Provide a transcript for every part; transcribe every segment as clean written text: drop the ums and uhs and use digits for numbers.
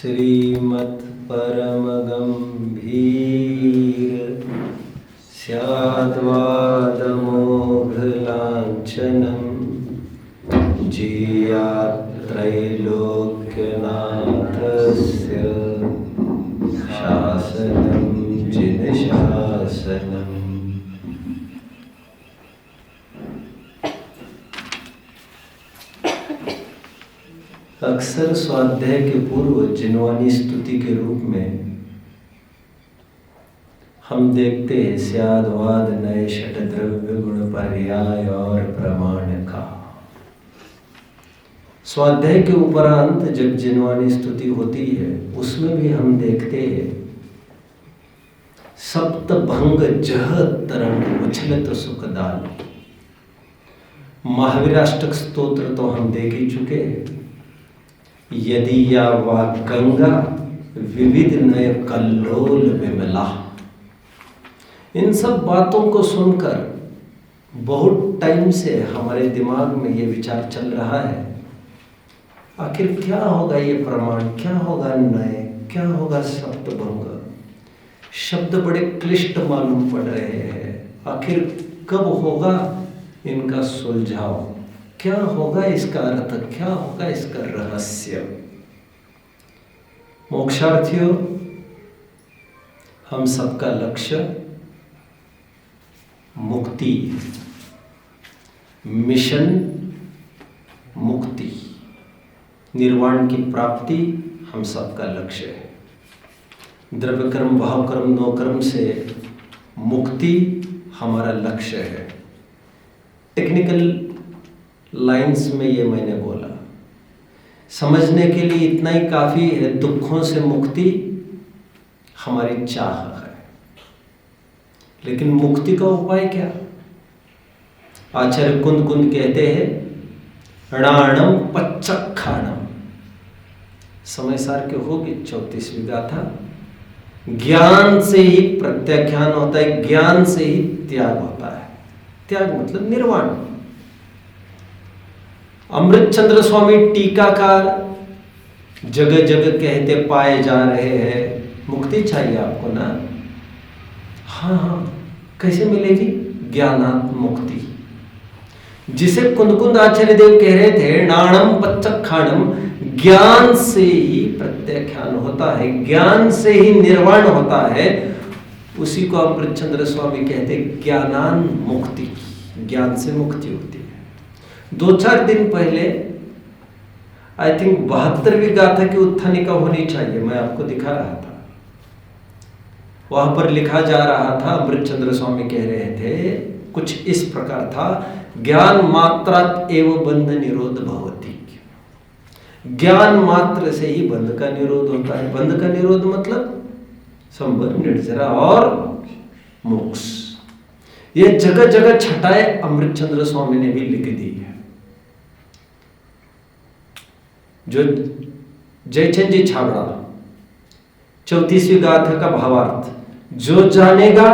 श्रीमत्परमगम्भीर स्याद्वादमोघलाञ्छनं जीयात्रैलोक्यनाथस्य शासनं जिनशासनम्। अक्सर स्वाध्याय के पूर्व जिनवानी स्तुति के रूप में हम देखते हैं स्याद्वाद नए षटद्रव्य गुण पर्याय और प्रमाण का। स्वाध्याय के उपरांत जब जिनवानी स्तुति होती है उसमें भी हम देखते हैं सप्तभंग जह तरंग उछलत सुखदाल। महावीराष्टक स्तोत्र तो हम देख ही चुके हैं। यदि या वा गंगा विविध नय कल्लोल विमला। इन सब बातों को सुनकर बहुत टाइम से हमारे दिमाग में ये विचार चल रहा है, आखिर क्या होगा ये प्रमाण, क्या होगा नय, क्या होगा सप्तभंग। शब्द बड़े क्लिष्ट मालूम पड़ रहे हैं, आखिर कब होगा इनका सुलझाव, क्या होगा इसका अर्थ, क्या होगा इसका रहस्य। मोक्षार्थियों, हम सबका लक्ष्य मुक्ति, मिशन मुक्ति, निर्वाण की प्राप्ति हम सबका लक्ष्य है। द्रव्य कर्म भाव कर्म नौ कर्म से मुक्ति हमारा लक्ष्य है। टेक्निकल लाइंस में ये मैंने बोला, समझने के लिए इतना ही काफी है। दुखों से मुक्ति हमारी चाह है, लेकिन मुक्ति का उपाय क्या? आचार्य कुंद कुंद कहते हैं णाणम पच्चखाणम। समय सार के होगी 34वीं गाथा। ज्ञान से ही प्रत्याख्यान होता है, ज्ञान से ही त्याग होता है। त्याग मतलब निर्वाण। अमृतचंद्र स्वामी टीकाकार जगह जगह कहते पाए जा रहे हैं मुक्ति चाहिए आपको ना। हाँ, कैसे मिलेगी? ज्ञानात् मुक्ति। जिसे कुंद आचार्य देव कह रहे थे नाणम पच्चखाणम, ज्ञान से ही प्रत्याख्यान होता है, ज्ञान से ही निर्वाण होता है, उसी को अमृतचंद्र स्वामी कहते ज्ञानान मुक्ति। ज्ञान से मुक्ति होती है। 2-4 दिन पहले आई थिंक 72वीं गाथा की उत्थानिका होनी चाहिए, मैं आपको दिखा रहा था। वहां पर लिखा जा रहा था, अमृतचंद्र स्वामी कह रहे थे कुछ इस प्रकार था, ज्ञान मात्रात एव बंध निरोध भवति। ज्ञान मात्र से ही बंध का निरोध होता है। बंध का निरोध मतलब संबंध, निर्जरा और मोक्ष। ये जगह जगह छटाएं अमृतचंद्र स्वामी ने भी लिख दी है। जो जयचंद जी छाबड़ा 34वीं गाथा का भावार्थ, जो जानेगा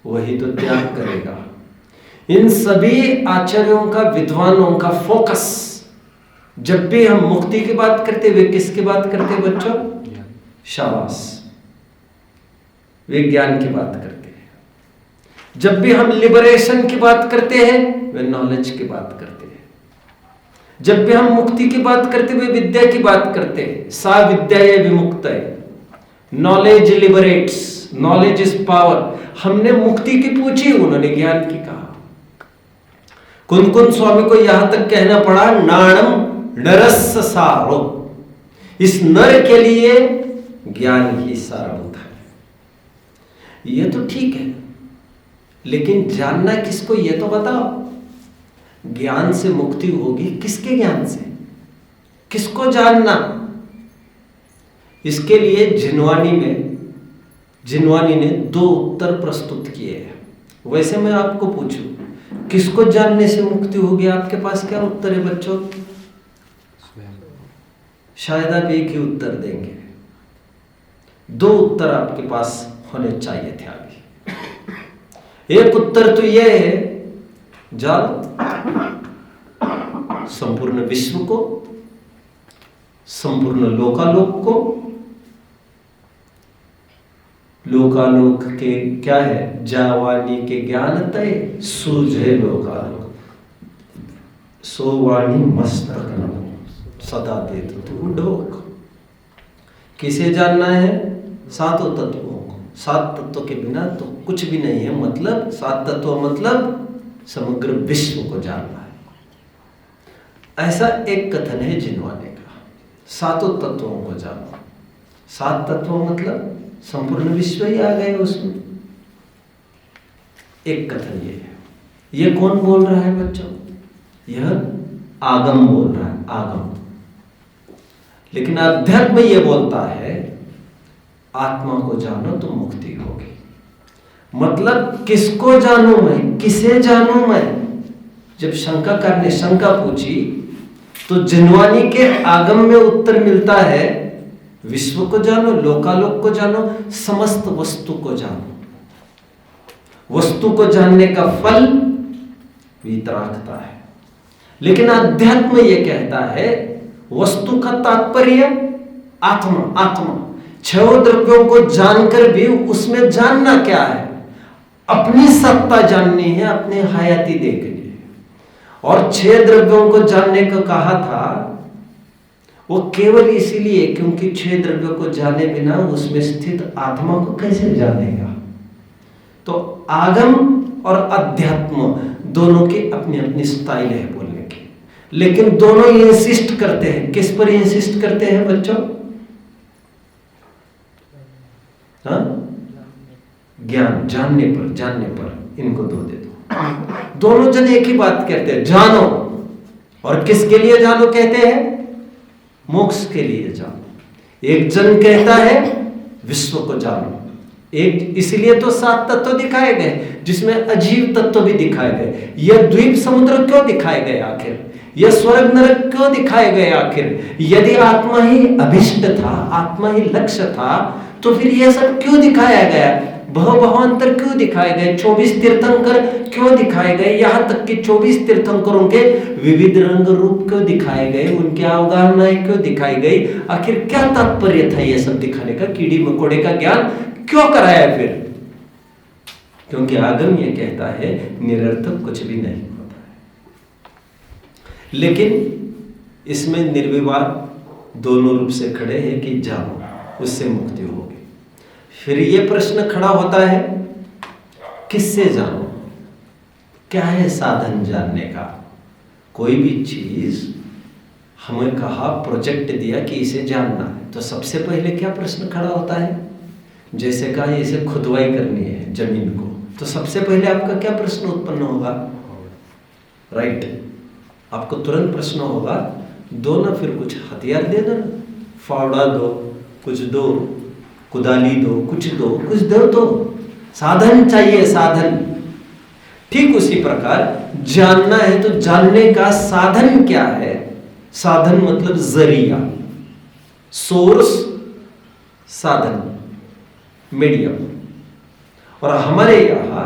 वही तो त्याग करेगा। इन सभी आचार्यों का, विद्वानों का फोकस, जब भी हम मुक्ति की बात करते वे किसकी बात करते बच्चों? शाबाश, वे ज्ञान की बात करते हैं। जब भी हम लिबरेशन की बात करते हैं वे नॉलेज की बात करते हैं। जब भी हम मुक्ति की बात करते वे विद्या की बात करते हैं। सा विद्याये विमुक्तये, knowledge liberates, knowledge is power. हमने मुक्ति की पूछी, उन्होंने ज्ञान की कहा। कुंद स्वामी को यहां तक कहना पड़ा नाणम नरस्य सारो। इस नर के लिए ज्ञान ही सारभूत है। यह तो ठीक है, लेकिन जानना किसको ये तो बताओ। ज्ञान से मुक्ति होगी, किसके ज्ञान से, किसको जानना? इसके लिए जिनवानी ने 2 उत्तर प्रस्तुत किए हैं। वैसे मैं आपको पूछूं, किसको जानने से मुक्ति होगी? आपके पास क्या उत्तर है बच्चों? शायद आप एक ही उत्तर देंगे। 2 उत्तर आपके पास होने चाहिए थे अभी। एक उत्तर तो यह है, जाल संपूर्ण विश्व को संपूर्ण लोकालोक को। लोकालोक के क्या है? जावानी के ज्ञान तय सूझे लोकालोक, सो वाणी मस्तक न सदा देत तू ढोक। किसे जानना है? सातों तत्वों को। सात तत्वों के बिना तो कुछ भी नहीं है। मतलब सात तत्व मतलब समग्र विश्व को जानना है। ऐसा एक कथन है जिनवाने का, सातों तत्वों को जानो। सात तत्व मतलब संपूर्ण विश्व ही आ गए उसमें। एक कथन ये है। ये कौन बोल रहा है बच्चों? यह आगम बोल रहा है, आगम। लेकिन अध्यात्म ये बोलता है आत्मा को जानो तो मुक्ति होगी। मतलब किसको जानूं मैं, किसे जानूं मैं? जब शंकाकार ने शंका पूछी तो जिनवानी के आगम में उत्तर मिलता है विश्व को जानो, लोकालोक को जानो, समस्त वस्तु को जानो। वस्तु को जानने का फल वीतरागता है। लेकिन अध्यात्म यह कहता है वस्तु का तात्पर्य आत्मा। आत्मा छह द्रव्यों को जानकर भी उसमें जानना क्या है? अपनी सत्ता जाननी है, अपनी हयाती देखनी है। और छह द्रव्यों को जानने को कहा था वो केवल इसीलिए क्योंकि छह द्रव्यों को जाने बिना उसमें स्थित आत्मा को कैसे जानेगा। तो आगम और अध्यात्म दोनों की अपनी अपनी स्टाइल है बोलने की, लेकिन दोनों इंसिस्ट करते हैं। किस पर इंसिस्ट करते हैं बच्चों? हाँ, ज्ञान, जानने पर। जानने पर इनको दो दे दो। दोनों जन एक ही बात कहते हैं, जानो। और किसके लिए जानो कहते हैं? मोक्ष के लिए जानो। एक जन कहता है विश्व को जानो। एक इसलिए तो सात तत्व दिखाए गए जिसमें अजीव तत्व भी दिखाए गए। यह द्वीप समुद्र क्यों दिखाए गए आखिर? यह स्वर्ग नरक क्यों दिखाए गए आखिर? यदि आत्मा ही अभिष्ट था, आत्मा ही लक्ष्य था, तो फिर यह सब क्यों दिखाया गया? भवांतर क्यों दिखाए गए? 24 तीर्थंकर क्यों दिखाए गए? यहां तक कि 24 तीर्थंकरों के विविध रंग रूप क्यों दिखाए गए? उनकी अवगाहनाएं क्यों दिखाई गई? आखिर क्या तात्पर्य था यह सब दिखाने का? कीड़ी मकोड़े का ज्ञान क्यों कराया फिर? क्योंकि आगम यह कहता है निरर्थक कुछ भी नहीं होता है। लेकिन इसमें निर्विवाद दोनों रूप से खड़े हैं कि जानो, उससे मुक्ति होगी। फिर यह प्रश्न खड़ा होता है किससे जानो? क्या है साधन जानने का? कोई भी चीज हमें कहा, प्रोजेक्ट दिया कि इसे जानना है, तो सबसे पहले क्या प्रश्न खड़ा होता है? जैसे कहा इसे खुदवाई करनी है जमीन को, तो सबसे पहले आपका क्या प्रश्न उत्पन्न होगा? राइट, आपको तुरंत प्रश्न होगा दो ना, फिर कुछ हथियार दे दो ना, फावड़ा दो, कुछ दो, कुदाली दो, कुछ दो तो साधन चाहिए, साधन। ठीक उसी प्रकार जानना है तो जानने का साधन क्या है? साधन मतलब जरिया, सोर्स, साधन, मीडियम। और हमारे यहां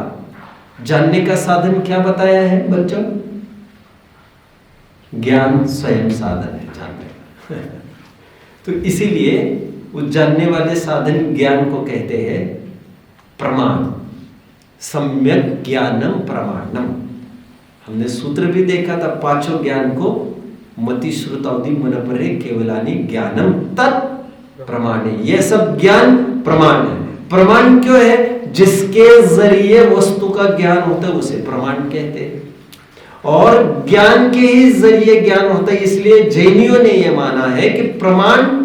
जानने का साधन क्या बताया है बच्चों? ज्ञान स्वयं साधन है जानने का। तो इसीलिए उस जानने वाले साधन ज्ञान को कहते हैं प्रमाण। सम्यक ज्ञानम प्रमाणम। हमने सूत्र भी देखा था, पांचों ज्ञान को मति श्रुतावधि मन परे केवलानी ज्ञानम तत् प्रमाणे। यह सब ज्ञान प्रमाण है। प्रमाण क्यों है? जिसके जरिए वस्तु का ज्ञान होता है उसे प्रमाण कहते हैं। और ज्ञान के ही जरिए ज्ञान होता है, इसलिए जैनियों ने यह माना है कि प्रमाण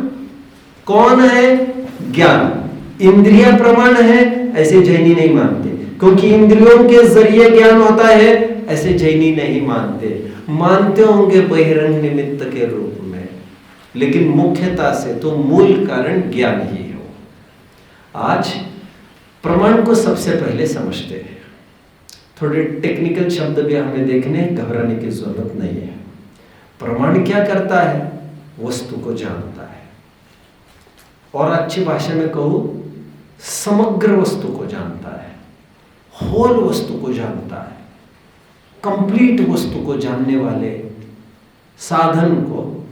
कौन है? ज्ञान। इंद्रिय प्रमाण है ऐसे जैनी नहीं मानते, क्योंकि इंद्रियों के जरिए ज्ञान होता है ऐसे जैनी नहीं मानते। मानते होंगे बहिरंग निमित्त के रूप में, लेकिन मुख्यता से तो मूल कारण ज्ञान ही हो। आज प्रमाण को सबसे पहले समझते हैं। थोड़े टेक्निकल शब्द भी हमें देखने, घबराने की जरूरत नहीं है। प्रमाण क्या करता है? वस्तु को जानता है, और अच्छी भाषा में कहूं समग्र वस्तु को जानता है, होल वस्तु को जानता है। कंप्लीट वस्तु को जानने वाले साधन को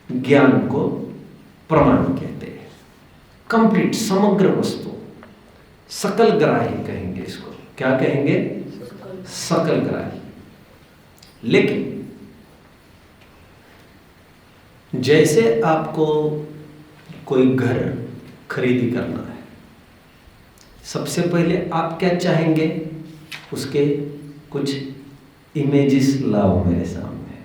ज्ञान को प्रमाण कहते हैं। कंप्लीट, समग्र वस्तु, सकल ग्राही कहेंगे इसको। क्या कहेंगे? सकल ग्राही। लेकिन जैसे आपको कोई घर खरीदी करना है, सबसे पहले आप क्या चाहेंगे? उसके कुछ इमेजेस लाओ मेरे सामने,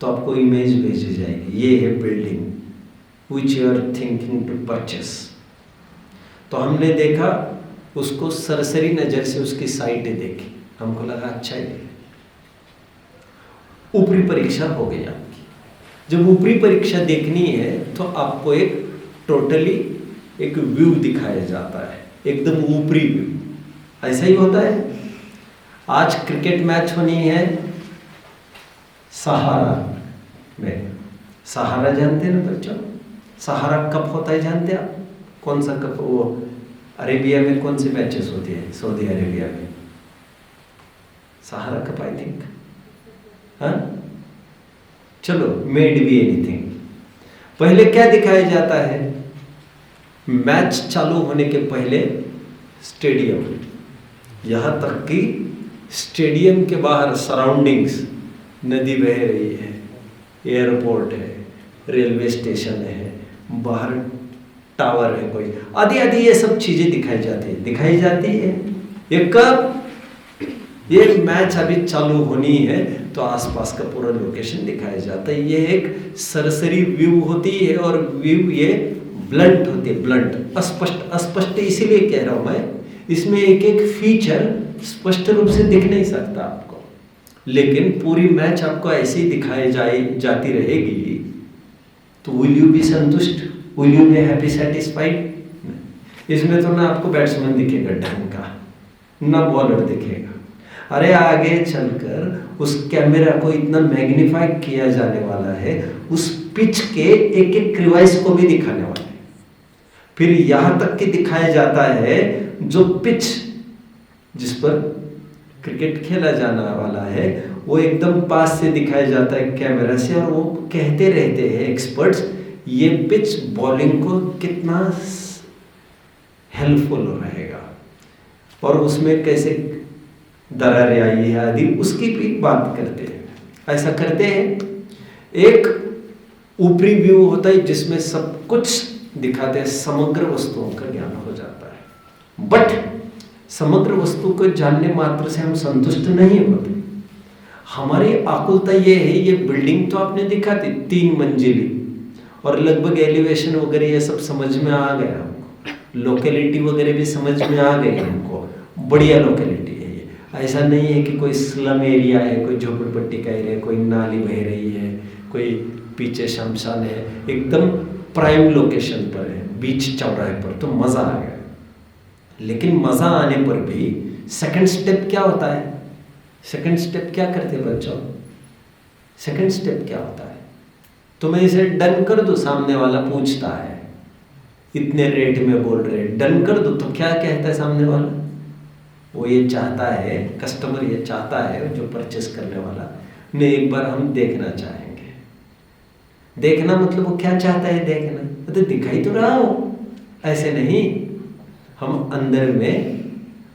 तो आपको इमेज भेजी जाएगी, ये है building which you are thinking to purchase. तो हमने देखा, उसको सरसरी नज़र से उसकी साइटें देखी, हमको लगा अच्छा ही है। ऊपरी परीक्षा हो गई आपकी। जब ऊपरी परीक्षा देखनी है तो आपको एक टोटली एक व्यू दिखाया जाता है, एकदम ऊपरी व्यू। ऐसा ही होता है। आज क्रिकेट मैच होनी है सहारा में। सहारा जानते हैं ना बच्चों? सहारा कप होता है, जानते हैं आप? कौन सा कप? वो अरेबिया में कौन सी मैचेस होती है? सऊदी अरेबिया में सहारा कप, आई थिंक। हाँ, चलो, मेड बी एनीथिंग। पहले क्या दिखाया जाता है? मैच चालू होने के पहले स्टेडियम, यहाँ तक कि स्टेडियम के बाहर सराउंडिंग्स, नदी बह रही है, एयरपोर्ट है, रेलवे स्टेशन है, बाहर टावर है कोई, आदि आदि ये सब चीज़ें दिखाई जाती है। ये कब? ये मैच अभी चालू होनी है तो आसपास का पूरा लोकेशन दिखाया जाता है। ये एक सरसरी व्यू होती है, और व्यू ये ब्लंट होती है, ब्लंट, अस्पष्ट इसीलिए कह रहा हूँ मैं, इसमें एक एक फीचर स्पष्ट रूप से दिख नहीं सकता आपको। लेकिन पूरी मैच आपको ऐसे ही दिखाई जाती रहेगी, तो विल यू बी संतुष्ट? Will you be happy, satisfied? इसमें तो ना आपको बैट्समैन दिखेगा ढंग का, ना बॉलर दिखेगा। अरे आगे चलकर उस कैमरा को इतना मैग्नीफाई किया जाने वाला है, उस पिच के एक एक क्रिवाइस को भी दिखाने वाला है। फिर यहाँ तक कि दिखाया जाता है जो पिच जिस पर क्रिकेट खेला जाने वाला है, वो एकदम पास से दिखाया जाता है कैमरा से, और वो कहते रहते हैं एक्सपर्ट्स, ये पिच बॉलिंग को कितना हेल्पफुल रहेगा, और उसमें कैसे दरारें आई है आदि, उसकी भी बात करते हैं। ऐसा करते हैं। एक ऊपरी व्यू होता है जिसमें सब कुछ दिखाते हैं, समग्र वस्तुओं का ज्ञान हो जाता है। बट समग्र वस्तु को जानने मात्र से हम संतुष्ट नहीं होते। हमारी आकुलता ये है, ये बिल्डिंग तो आपने दिखा दी 3 मंजिली, और लगभग एलिवेशन वगैरह ये सब समझ में आ गया हमको, लोकेलिटी वगैरह भी समझ में आ गई हमको, बढ़िया लोकेलिटी है ये। ऐसा नहीं है कि कोई स्लम एरिया है, कोई झोपड़पट्टी का एरिया, कोई नाली बह रही है, कोई पीछे शमशान है, एकदम प्राइम लोकेशन पर है, बीच चौराहे पर, तो मज़ा आ गया। लेकिन मज़ा आने पर भी सेकंड स्टेप क्या होता है? सेकंड स्टेप क्या करते हैं बच्चों? सेकंड स्टेप क्या होता है? तो मैं इसे डन कर दूं, सामने वाला पूछता है, इतने रेट में बोल रहे, डन कर दूं, तो क्या कहता है सामने वाला? वो ये चाहता है, कस्टमर ये चाहता है, जो परचेस करने वाला ने, एक बार हम देखना चाहेंगे। देखना मतलब वो क्या चाहता है? देखना तो दिखाई तो रहा हो, ऐसे नहीं, हम अंदर में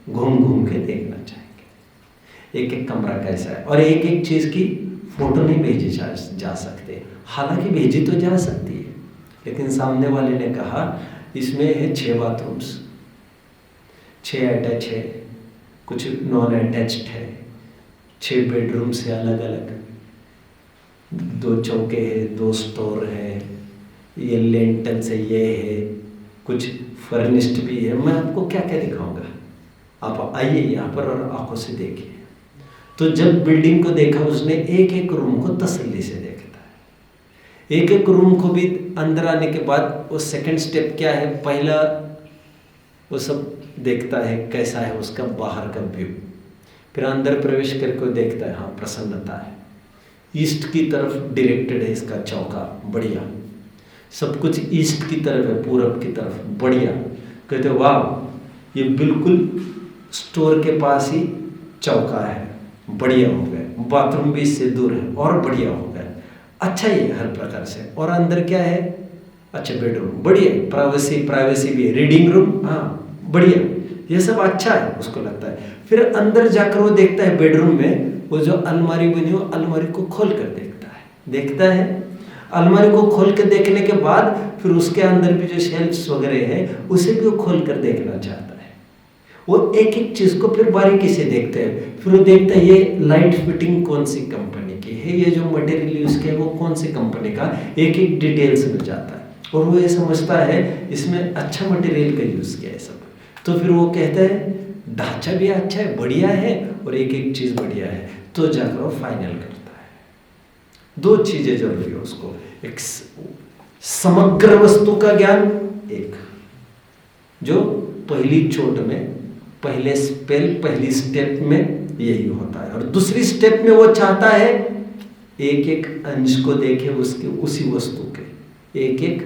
घूम घूम के देखना चाहेंगे एक एक कमरा कैसा है, और एक एक चीज़ की फोटो नहीं भेजी जा सकते। हालांकि भेजी तो जा सकती है, लेकिन सामने वाले ने कहा इसमें है 6 बाथरूम्स, 6 अटैच है, कुछ नॉन अटैच्ड है, 6 बेडरूम से अलग अलग, 2 चौके हैं, 2 स्टोर है, ये लेंटल से ये है, कुछ फर्निश्ड भी है। मैं आपको क्या क्या दिखाऊंगा, आप आइए यहाँ पर और आंखों से देखिए। तो जब बिल्डिंग को देखा उसने, एक एक रूम को तसल्ली से देखता है, एक एक रूम को भी अंदर आने के बाद वो सेकंड स्टेप क्या है? पहला वो सब देखता है कैसा है उसका बाहर का व्यू, फिर अंदर प्रवेश करके देखता है, हाँ प्रसन्नता है, ईस्ट की तरफ डायरेक्टेड है इसका चौका, बढ़िया, सब कुछ ईस्ट की तरफ है, पूरब की तरफ, बढ़िया। कहते वाह, ये बिल्कुल स्टोर के पास ही चौका है, बढ़िया हो गया, बाथरूम भी इससे दूर है और बढ़िया हो गया। अच्छा ही है हर प्रकार से। और अंदर क्या है? अच्छा बेडरूम बढ़िया, प्राइवेसी भी है, रीडिंग रूम हाँ बढ़िया, ये सब अच्छा है उसको लगता है। फिर अंदर जाकर वो देखता है बेडरूम में वो जो अलमारी बनी हो, अलमारी को खोल कर देखता है। अलमारी को खोल कर देखने के बाद फिर उसके अंदर भी जो शेल्फ्स वगैरह है उसे भी वो खोल कर देखना चाहता है। वो एक एक चीज को फिर बारीकी से देखते हैं। फिर वो देखता है ये लाइट फिटिंग कौन सी कंपनी की है, ये जो मटेरियल यूज किया वो कौन सी कंपनी का, एक एक डिटेल्स में जाता है। और वो ये समझता है इसमें अच्छा मटेरियल का यूज किया है सब। तो फिर वो कहता है ढांचा भी अच्छा है, बढ़िया है, और एक एक चीज बढ़िया है। तो जाकर वो फाइनल करता है। दो चीजें जरूरी है उसको, एक समग्र वस्तु का ज्ञान, एक जो पहली चोट में पहली स्टेप में यही होता है। और दूसरी स्टेप में वो चाहता है एक एक अंश को देखे उसके, उसी वस्तु के एक एक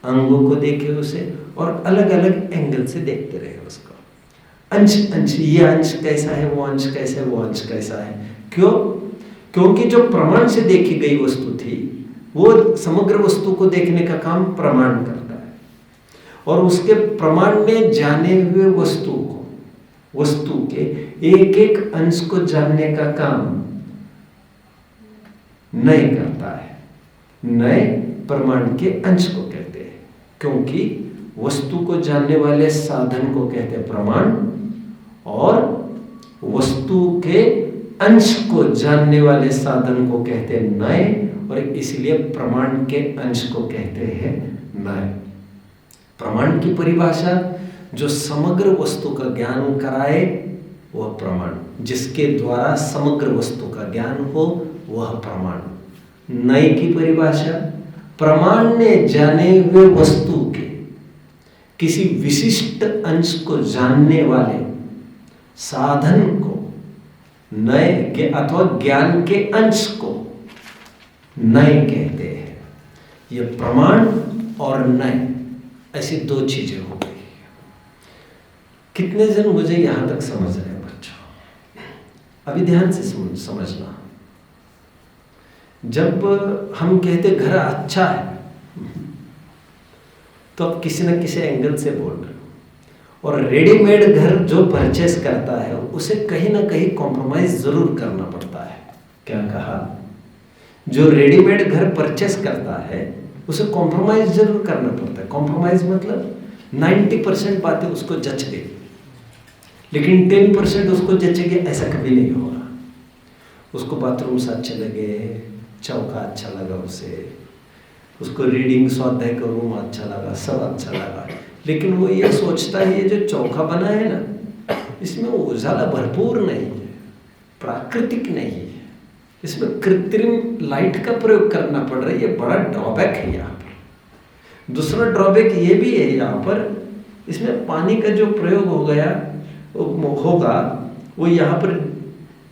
अंगों को देखे उसे, और अलग अलग एंगल से देखते रहे उसको। अंश ये अंश कैसा है, वो अंश कैसा है, वो अंश कैसा है। क्यों? क्योंकि जो प्रमाण से देखी गई वस्तु थी वो समग्र वस्तु को देखने का काम प्रमाण करता है, और उसके प्रमाण में जाने हुए वस्तु के एक एक अंश को जानने का काम नय करता है। नय प्रमाण के अंश को कहते हैं, क्योंकि वस्तु को जानने वाले साधन को कहते हैं प्रमाण, और वस्तु के अंश को जानने वाले साधन को कहते हैं नय, और इसलिए प्रमाण के अंश को कहते हैं नय। प्रमाण की परिभाषा जो समग्र वस्तु का ज्ञान कराए वह प्रमाण, जिसके द्वारा समग्र वस्तु का ज्ञान हो वह प्रमाण। नय की परिभाषा प्रमाण ने जाने हुए वस्तु के किसी विशिष्ट अंश को जानने वाले साधन को नय के अथवा ज्ञान के अंश को नय कहते हैं। यह प्रमाण और नय ऐसी दो चीजें हो गई। कितने जन मुझे यहां तक समझ रहे हैं बच्चों? अभी ध्यान से समझना। जब हम कहते घर अच्छा है तो आप किसी न किसी एंगल से बोल रहे हो, और रेडीमेड घर जो परचेस करता है उसे कहीं ना कहीं कॉम्प्रोमाइज जरूर करना पड़ता है। क्या कहा? जो रेडीमेड घर परचेस करता है उसे कॉम्प्रोमाइज जरूर करना पड़ता है। कॉम्प्रोमाइज मतलब 90% बातें उसको जच गई, लेकिन 10% उसको जचेगी ऐसा कभी नहीं होगा। उसको बाथरूम से अच्छे लगे, चौका अच्छा लगा उसको रीडिंग स्वाध्याय का रूम अच्छा लगा, सब अच्छा लगा, लेकिन वो ये सोचता है ये जो चौका बना है ना इसमें उजाला भरपूर नहीं है, प्राकृतिक नहीं है, इसमें कृत्रिम लाइट का प्रयोग करना पड़ रहा है। ये बड़ा ड्रॉबैक है यहाँ पर। दूसरा ड्रॉबैक ये भी है यहाँ पर, इसमें पानी का जो प्रयोग होगा वो यहाँ पर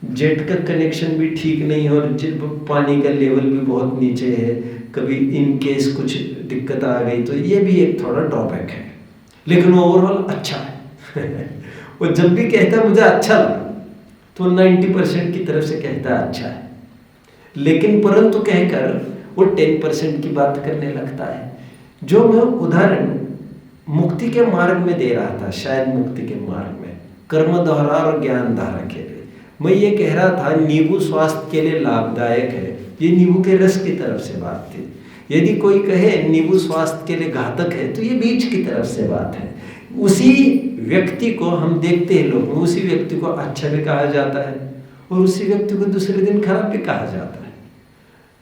जेट का कनेक्शन भी ठीक नहीं है, और पानी का लेवल भी बहुत नीचे है। कभी इन केस कुछ दिक्कत आ गई तो ये भी एक थोड़ा ड्रॉबैक है, लेकिन ओवरऑल अच्छा है। वो जब भी कहता है मुझे अच्छा लगा तो 90% की तरफ से कहता है अच्छा है, लेकिन परंतु कहकर वो 10% की बात करने लगता है। जो मैं उदाहरण मुक्ति के मार्ग में दे रहा था, शायद मुक्ति के मार्ग में कर्मधारा और ज्ञान धारा के लिए मैं ये कह रहा था नींबू स्वास्थ्य के लिए लाभदायक है, ये नींबू के रस की तरफ से बात थी। यदि कोई कहे नींबू स्वास्थ्य के लिए घातक है तो ये बीज की तरफ से बात है। उसी व्यक्ति को हम देखते हैं लोग, उसी व्यक्ति को अच्छा भी कहा जाता है और उसी व्यक्ति को दूसरे दिन खराब भी कहा जाता है।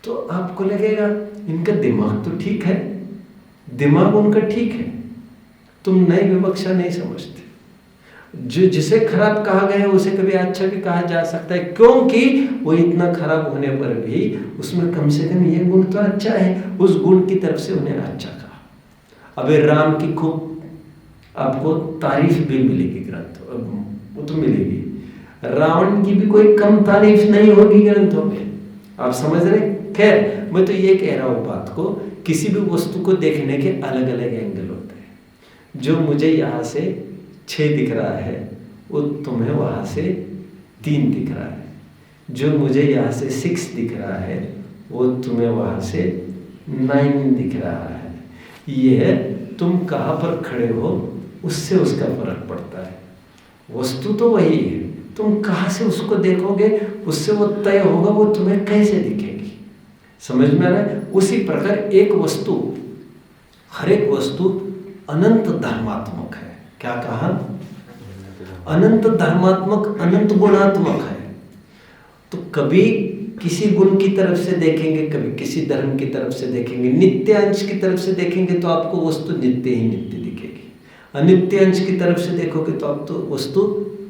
तो आपको लगेगा इनका दिमाग तो ठीक है, दिमाग उनका ठीक है, तुम नई विवक्षा नहीं समझते। जो जिसे खराब कहा गया है उसे कभी अच्छा भी कहा जा सकता है, क्योंकि वो इतना खराब होने पर भी उसमें कम से कम ये गुण तो अच्छा है, उस गुण की तरफ से उन्हें अच्छा कहा। अब राम की खूब आपको तारीफ भी मिलेगी, ग्रंथों वो तो मिलेगी, रावण की भी कोई कम तारीफ नहीं होगी ग्रंथों में। आप समझ रहे? खैर मैं तो ये कह रहा हूँ बात को, किसी भी वस्तु को देखने के अलग अलग एंगल होते हैं। जो मुझे यहाँ से 6 दिख रहा है वो तुम्हें वहाँ से 3 दिख रहा है, जो मुझे यहाँ से 6 दिख रहा है वो तुम्हें वहां से 9 दिख रहा है। यह तुम कहाँ पर खड़े हो उससे उसका फर्क पड़ता है। वस्तु तो वही है, तुम कहाँ से उसको देखोगे उससे वो तय होगा, वो तुम्हें कैसे दिखेगी। समझ में आ रहा है? उसी प्रकार एक वस्तु, हर एक वस्तु अनंत धर्मात्मक है। क्या कहा? अनंत धर्मात्मक, अनंत गुणात्मक है। तो कभी किसी गुण की तरफ से देखेंगे, कभी किसी धर्म की तरफ से देखेंगे। नित्य अंश की तरफ से देखेंगे तो आपको वस्तु नित्य ही नित्य दिखेगी। अनित्य अंश की तरफ से देखोगे तो आप तो वस्तु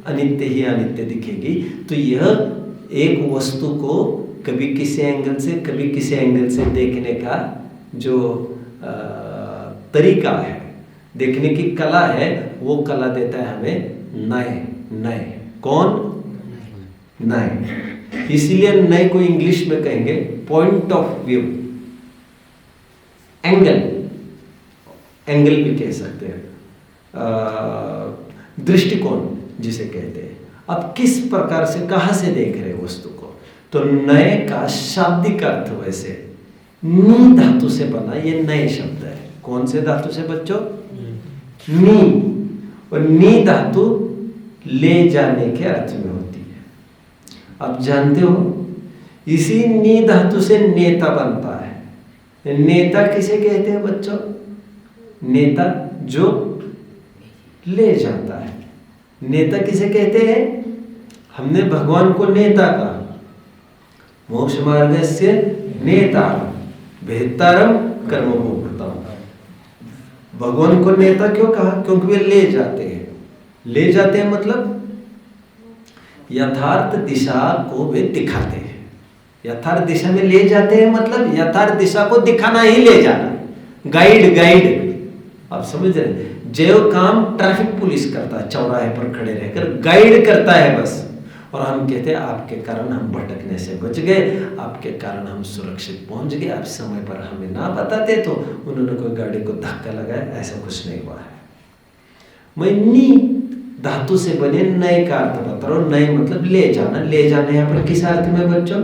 अनित्य ही अनित्य दिखेगी। तो यह एक वस्तु को कभी किसी एंगल से, कभी किसी एंगल से देखने का जो तरीका है, देखने की कला है, वो कला देता है हमें नए। कौन? नए। इसलिए नए को इंग्लिश में कहेंगे पॉइंट ऑफ व्यू, एंगल भी कह सकते हैं, दृष्टिकोण जिसे कहते हैं। अब किस प्रकार से, कहां से देख रहे हैं वस्तु को। तो नए का शाब्दिक अर्थ वैसे नी धातु से बना ये नए शब्द है। कौन से धातु से बच्चों? नी। और नी धातु ले जाने के अर्थ में होती है। आप जानते हो इसी नी धातु से नेता बनता है। नेता किसे कहते हैं बच्चों? नेता जो ले जाता है। नेता किसे कहते हैं? हमने भगवान को नेता कहा। मोक्ष मार्गस्य नेता भेत्तारम कर्मभोक्ताम। भगवान को नेता क्यों कहा? क्योंकि वे ले जाते हैं। ले जाते हैं मतलब यथार्थ दिशा को वे दिखाते हैं। यथार्थ दिशा में ले जाते हैं मतलब यथार्थ दिशा को दिखाना ही ले जाना। गाइड आप समझ रहे हैं? जो काम ट्रैफिक पुलिस करता है, चौराहे पर खड़े रहकर गाइड करता है बस। और हम कहते हैं आपके कारण हम भटकने से बच गए, आपके कारण हम सुरक्षित पहुंच गए। आप समय पर हमें ना बताते तो उन्होंने कोई गाड़ी को धक्का लगाया, ऐसा कुछ नहीं हुआ है। मैं नी धातु से बने नए का अर्थ बता रहा हूं। नए मतलब ले जाना। ले जाना यहाँ पर किस अर्थ में बच्चों?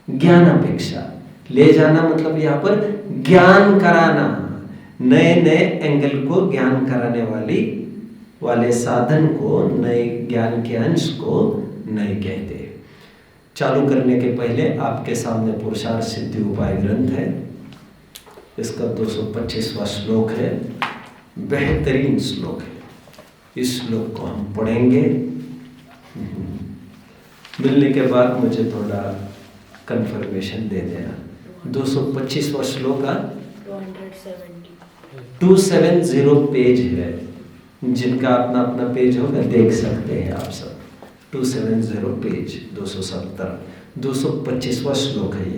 ज्ञान अपेक्षा। ले जाना मतलब यहाँ पर ज्ञान कराना। नए एंगल को ज्ञान कराने वाले साधन को, नए ज्ञान के अंश को नए कहते हैं। चालू करने के पहले आपके सामने पुरुषार्थ सिद्धि उपाय ग्रंथ है। इसका 225वां श्लोक है। बेहतरीन श्लोक है। इस श्लोक को हम पढ़ेंगे। मिलने के बाद मुझे थोड़ा कंफर्मेशन दे देना। 225वां श्लोक का 270 पेज है। जिनका अपना अपना पेज होगा देख सकते हैं आप सब। 270 पेज 270 225वां श्लोक है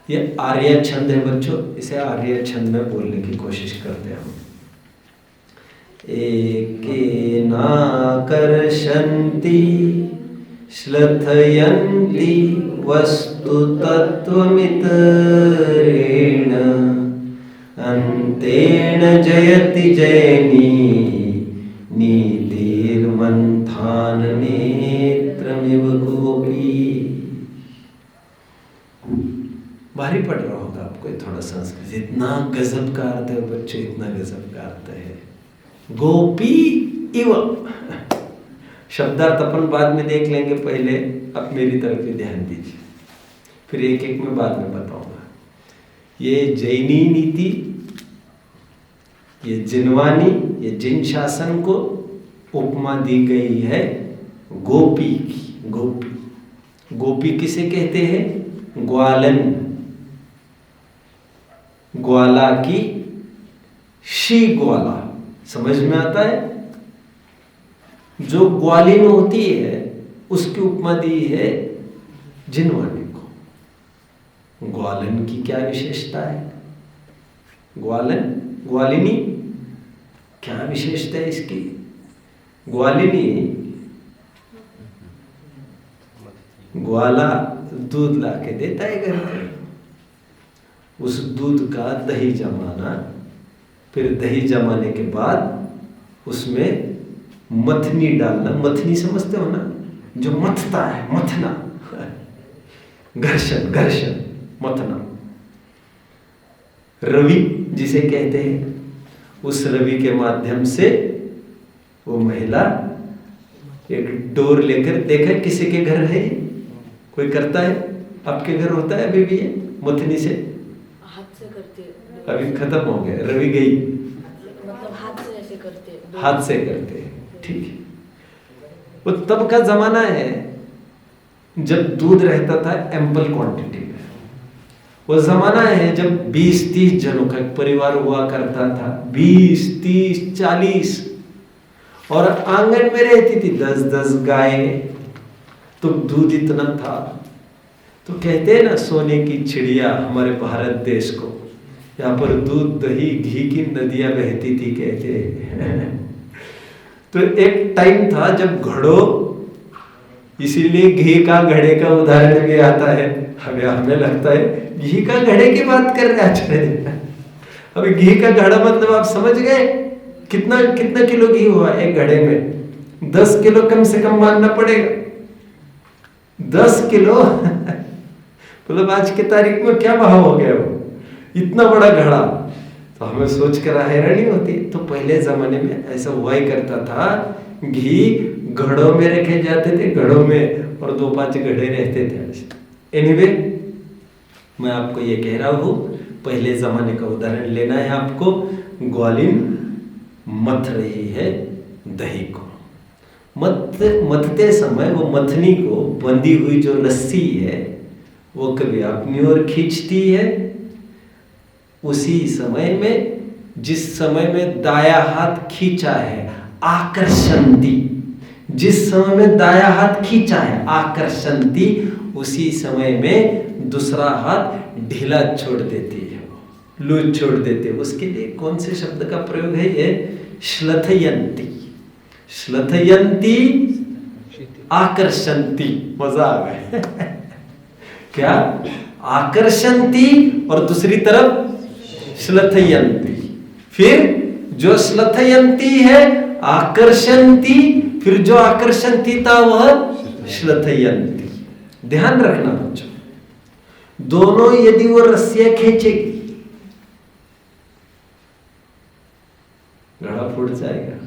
ये आर्य छंद है बच्चों। इसे आर्य छंद में बोलने की कोशिश करते हैं हम। एकेनाकर्षन्ति श्लथयन्ति वस्तु तत्त्वमितरेण अन्तेन जयति जयनी नीतिर्मन्थान नेत्रमिव गोपी। भारी पड़ रहा होगा आपको थोड़ा संस्कृत। इतना गजब का अर्थ है बच्चे, इतना गजब का अर्थ है। गोपी इव शब्दार्थ अपन बाद में देख लेंगे, पहले अब मेरी तरफ ही ध्यान दीजिए, फिर एक एक में बाद में बताऊंगा। ये जैनी नीति, ये जिनवानी, ये जिन शासन को उपमा दी गई है गोपी की। गोपी किसे कहते हैं? ग्वालन, ग्वाला की शी ग्वाला। समझ में आता है? जो ग्वालिन होती है उसकी उपमा दी है जिनवानी को। ग्वालन की क्या विशेषता है? ग्वालिनी क्या विशेषता है इसकी? ग्वालिनी, ग्वाला दूध ला के देता है घर पे। उस दूध का दही जमाना, फिर दही जमाने के बाद उसमें मथनी डालना। मथनी समझते हो ना? जो मथता है, मथना, घर्षण। मथना। रवि जिसे कहते हैं, उस रवि के माध्यम से वो महिला एक डोर लेकर, देखा किसी के घर है कोई करता है? आपके घर होता है अभी भी ये मथनी से? हाथ से करते, अभी खत्म हो गया, रवि गई, मतलब हाथ से ऐसे करते, हाथ से करते हैं। ठीक है, वो तब का जमाना है जब दूध रहता था एम्पल क्वांटिटी में। वो जमाना है जब 20-30 जनों का एक परिवार हुआ करता था, 20, 30, 40, और आंगन में रहती थी 10-10 गायें, तो दूध इतना था। तो कहते हैं ना, सोने की चिड़िया हमारे भारत देश को, यहाँ पर दूध दही घी की नदियां बहती थी कहते हैं। तो एक टाइम था जब घड़ों, इसीलिए घी का घड़े का उदाहरण भी आता है। हमें लगता है घी का घड़े की बात कर रहे हैं। अभी घी का घड़ा मतलब आप समझ गए कितना कितना किलो घी हुआ एक घड़े में? 10 किलो कम से कम मानना पड़ेगा। 10 किलो मतलब आज की तारीख में क्या भाव हो गया वो, इतना बड़ा घड़ा। तो हमें सोच कर हैरानी होती। तो पहले जमाने में ऐसा हुआ ही करता था, घी घड़ों में रखे जाते थे, घड़ों में, और 2-5 घड़े रहते थे। एनीवे, मैं आपको ये कह रहा हूँ, पहले जमाने का उदाहरण लेना है आपको। ग्वालिन मथ रही है दही को। मथते समय वो मथनी को बंधी हुई जो रस्सी है वो कभी अपनी ओर खींचती है, उसी समय में, जिस समय में दाया हाथ खींचा है आकर्षंती, जिस समय में दाया हाथ खींचा है आकर्षंती, उसी समय में दूसरा हाथ ढीला छोड़ देती है, लूज छोड़ देते। उसके लिए कौन से शब्द का प्रयोग है? ये श्लथयंती। श्लथयंती आकर्षंती, मजा आ गया। क्या? आकर्षंती और दूसरी तरफ श्लथयंती। फिर जो श्लथयंती है आकर्षंती, फिर जो आकर्षंती था वह श्लथयंती। ध्यान रखना बच्चों, दोनों यदि वो रस्सियां खींचेगी घड़ा फूट जाएगा।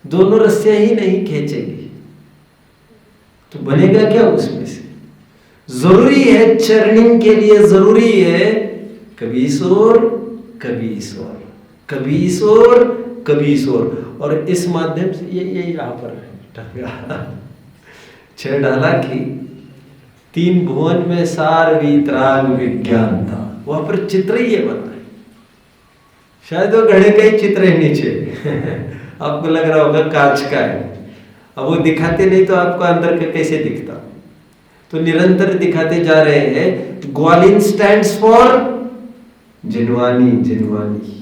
दोनों रस्सियां ही नहीं खींचेगी तो बनेगा क्या उसमें से? जरूरी है चर्निंग के लिए, जरूरी है कभी इस ओर कभी इस ओर, कभी इस ओर कभी इस ओर, और इस माध्यम से ये यहां पर 6 डाला कि 3 भुवन में सार वीतराग विज्ञान था, वहां पर चित्र ही ये बना है। शायद वो घड़े का ही चित्र है नीचे। आपको लग रहा होगा कांच का है, अब वो दिखाते नहीं तो आपको अंदर का कैसे दिखता। तो निरंतर दिखाते जा रहे हैं। ग्वालिन स्टैंड्स फॉर जिनवानी, जिनवानी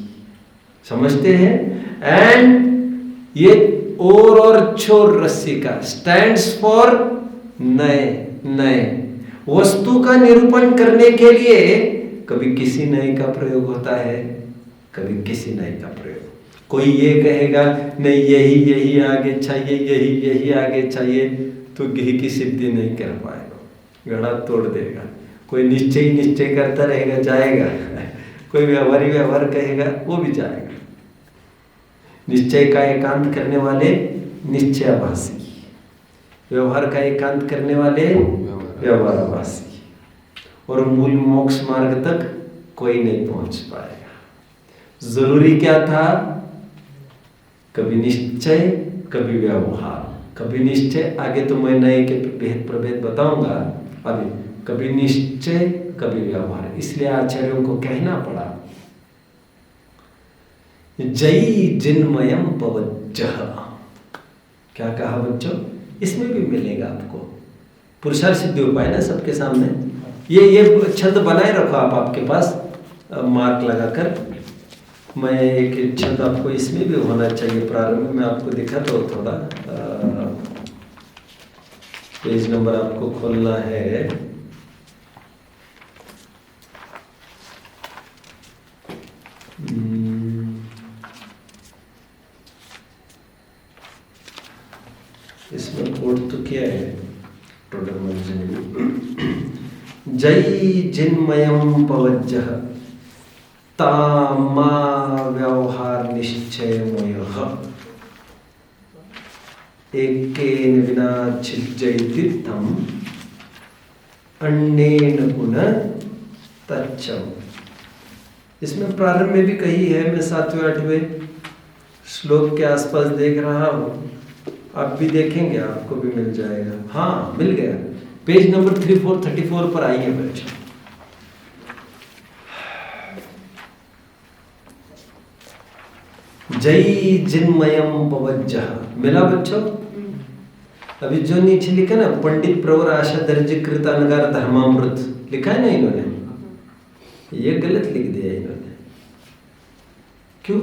समझते हैं। एंड ये और छोर रस्सी का स्टैंड्स फॉर नए, नए वस्तु का निरूपण करने के लिए कभी किसी नए का प्रयोग होता है, कभी किसी नए का प्रयोग। कोई ये कहेगा नहीं यही आगे चाहिए, यही आगे चाहिए, तो घी की सिद्धि नहीं कर पाएगा, घड़ा तोड़ देगा। कोई निश्चय करता रहेगा, जाएगा। कोई व्यवहार कहेगा, वो भी जाएगा। निश्चय का एकांत करने वाले निश्चयाभासी, व्यवहार का एकांत करने वाले व्यवहारभासी, और मूल मोक्ष मार्ग तक कोई नहीं पहुंच पाएगा। जरूरी क्या था? कभी निश्चय कभी व्यवहार, कभी निश्चय, आगे तो मैं नए के भेद प्रभेद बताऊंगा, अभी कभी निश्चय कभी व्यवहार। इसलिए आचार्यों को कहना पड़ा जयी जिन्मयम पवज्जह। क्या कहा बच्चों? इसमें भी मिलेगा आपको पुरुषार्थ सिद्धि उपाय ना सबके सामने। ये छंद बनाए रखो आप आपके पास मार्क लगाकर। मैं एक छंद आपको इसमें भी होना चाहिए प्रारंभ में, आपको दिखाता हूँ थोड़ा। पेज नंबर आपको खोलना है इसमें कोड तो क्या है टोटल जय जिन्मयम पवज्जः तामा व्यवहार निश्चय मोयः एकेन विना छिज्जयति तम अन्येन पुनः तच्चम। इसमें प्रारंभ में भी कही है, मैं 7वें 8वें श्लोक के आसपास देख रहा हूं, आप भी देखेंगे, आपको भी मिल जाएगा। हाँ, मिल गया, पेज नंबर 3434 पर आइए बच्चों। जय जिन्मयम पवज्जः, मिला बच्चों? अभी जो नीचे लिखा ना, पंडित प्रवर आशा दर्ज कृत अनगार धर्मामृत लिखा है ना इन्होंने, ये गलत लिख दिया इन्होंने। क्यों?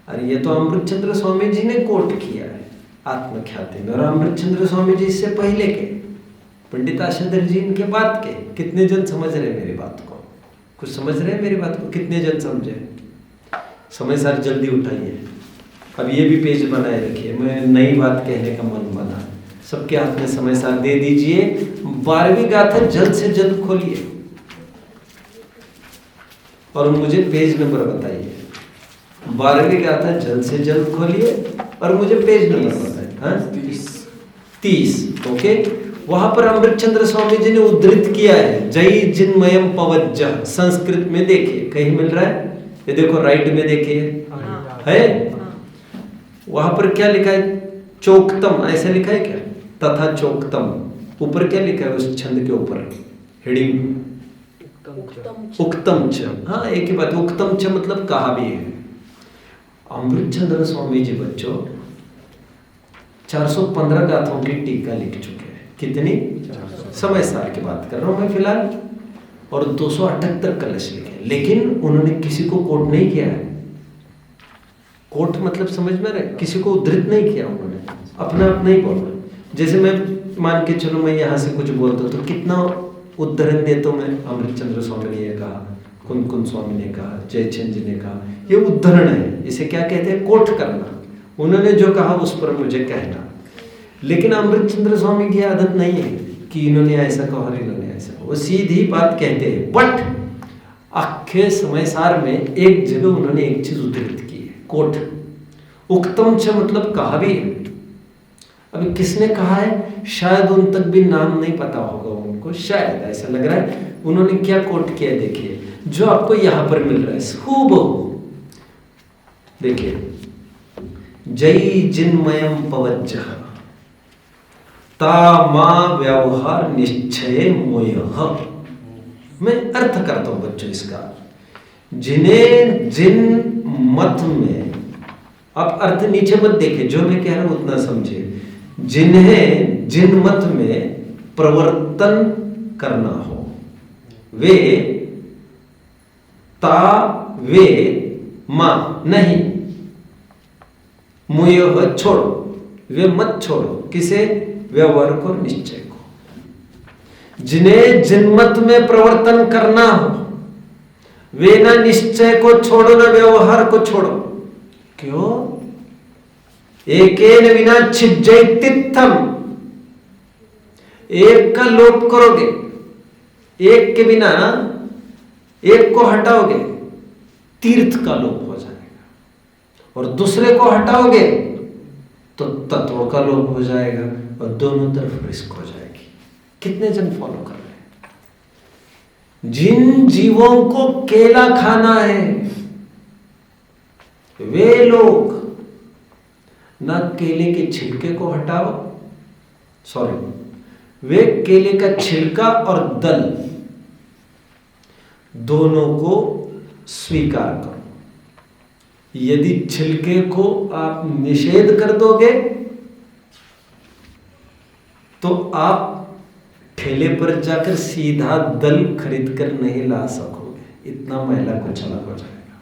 अरे ये तो अमृतचंद्र स्वामी जी ने कोट किया है आत्मख्याति में, और अमृतचंद्र स्वामी जी इससे पहले के, पंडित आशाधर जी इनके बाद के। कितने जन समझ रहे मेरी बात को? कुछ समझ रहे हैं मेरी बात को? कितने जन समझे? समय सार जल्दी उठाइए। अब ये भी पेज बनाए रखिए, मैं नई बात कहने का मन बना, सबके हाथ में समय सार दे दीजिए। 12वीं गाथा जल्द से जल्द खोलिए और मुझे पेज नंबर बताइए। 12वीं गाथा जल्द से जल्द खोलिए और मुझे पेज नंबर बताइए। हाँ, 30। ओके, वहां पर अमृतचंद्र स्वामी जी ने उद्धृत किया है जय जिन्मयम पवज्जः। संस्कृत में देखिए, कहीं मिल रहा है? ये देखो राइट में देखिए, है वहां पर क्या लिखा है? चोक्तम, ऐसा लिखा है क्या? तथा चोक्तम, ऊपर क्या लिखा है उस छंद के ऊपर हेडिंग? उक्तम च। हाँ, एक ही बात, उक्तम च मतलब कहा भी है। अमृतचंद्र स्वामी जी बच्चों 415 गाथों की टीका लिख चुके हैं। कितनी? समय साल की बात कर रहा हूं मैं फिलहाल। और 278 कलश लिखे, लेकिन उन्होंने किसी को कोट नहीं किया है। कोट मतलब समझ में रहे, किसी को उद्धृत नहीं किया उन्होंने, अपना अपना ही बोला। जैसे मैं मान के चलो, मैं यहाँ से कुछ बोलता तो कितना उद्धरण देता हूं मैं? अमृतचंद्र स्वामी ने ये कहा, कुन कुन स्वामी ने कहा, जयचंद जी ने कहा, ये उद्धरण है। इसे क्या कहते हैं? कोट करना। उन्होंने जो कहा उस पर मुझे कहना। लेकिन अमृतचंद्र स्वामी की आदत नहीं है कि इन्होंने ऐसा कहा और इन्होंने ऐसा कहा, वो सीधी बात कहते हैं। बट आखे समय सार में एक जगह उन्होंने एक चीज उद्धृत की है, कोट। उक्तम च मतलब कहा भी है। अभी किसने कहा है? शायद उन तक भी नाम नहीं पता होगा उनको, शायद ऐसा लग रहा है। उन्होंने क्या कोट किया देखिए, जो आपको यहां पर मिल रहा है हूबहू देखिए, जय जिन्मयम पवज्जः तामा व्यवहार निश्चय मोयः। मैं अर्थ करता हूं बच्चों इसका। जिन्हें जिन मत में, आप अर्थ नीचे मत देखे, जो मैं कह रहा हूं उतना समझे। जिन्हें जिन मत में प्रवर्तन करना हो, वे ता वे मां नहीं, मुयः छोड़ो, वे मत छोड़ो। किसे? व्यवहार को, निश्चय को। जिन्हें जिनमत में प्रवर्तन करना हो, वे ना निश्चय को छोड़ो ना व्यवहार को छोड़ो। क्यों? एकेन विना छिज्जयत्यम, एक का लोप करोगे, एक के बिना एक को हटाओगे, तीर्थ का लोप हो जाएगा, और दूसरे को हटाओगे तो तत्व का लोप हो जाएगा, और दोनों तरफ रिस्क हो जाएगी। कितने जन फॉलो कर रहे हैं? जिन जीवों को केला खाना है, वे लोग ना केले के छिलके को हटाओ, वे केले का छिलका और दल दोनों को स्वीकार करो। यदि छिलके को आप निषेध कर दोगे तो आप ठेले पर जाकर सीधा दल खरीद कर नहीं ला सकोगे, इतना मैला कुचला हो जाएगा।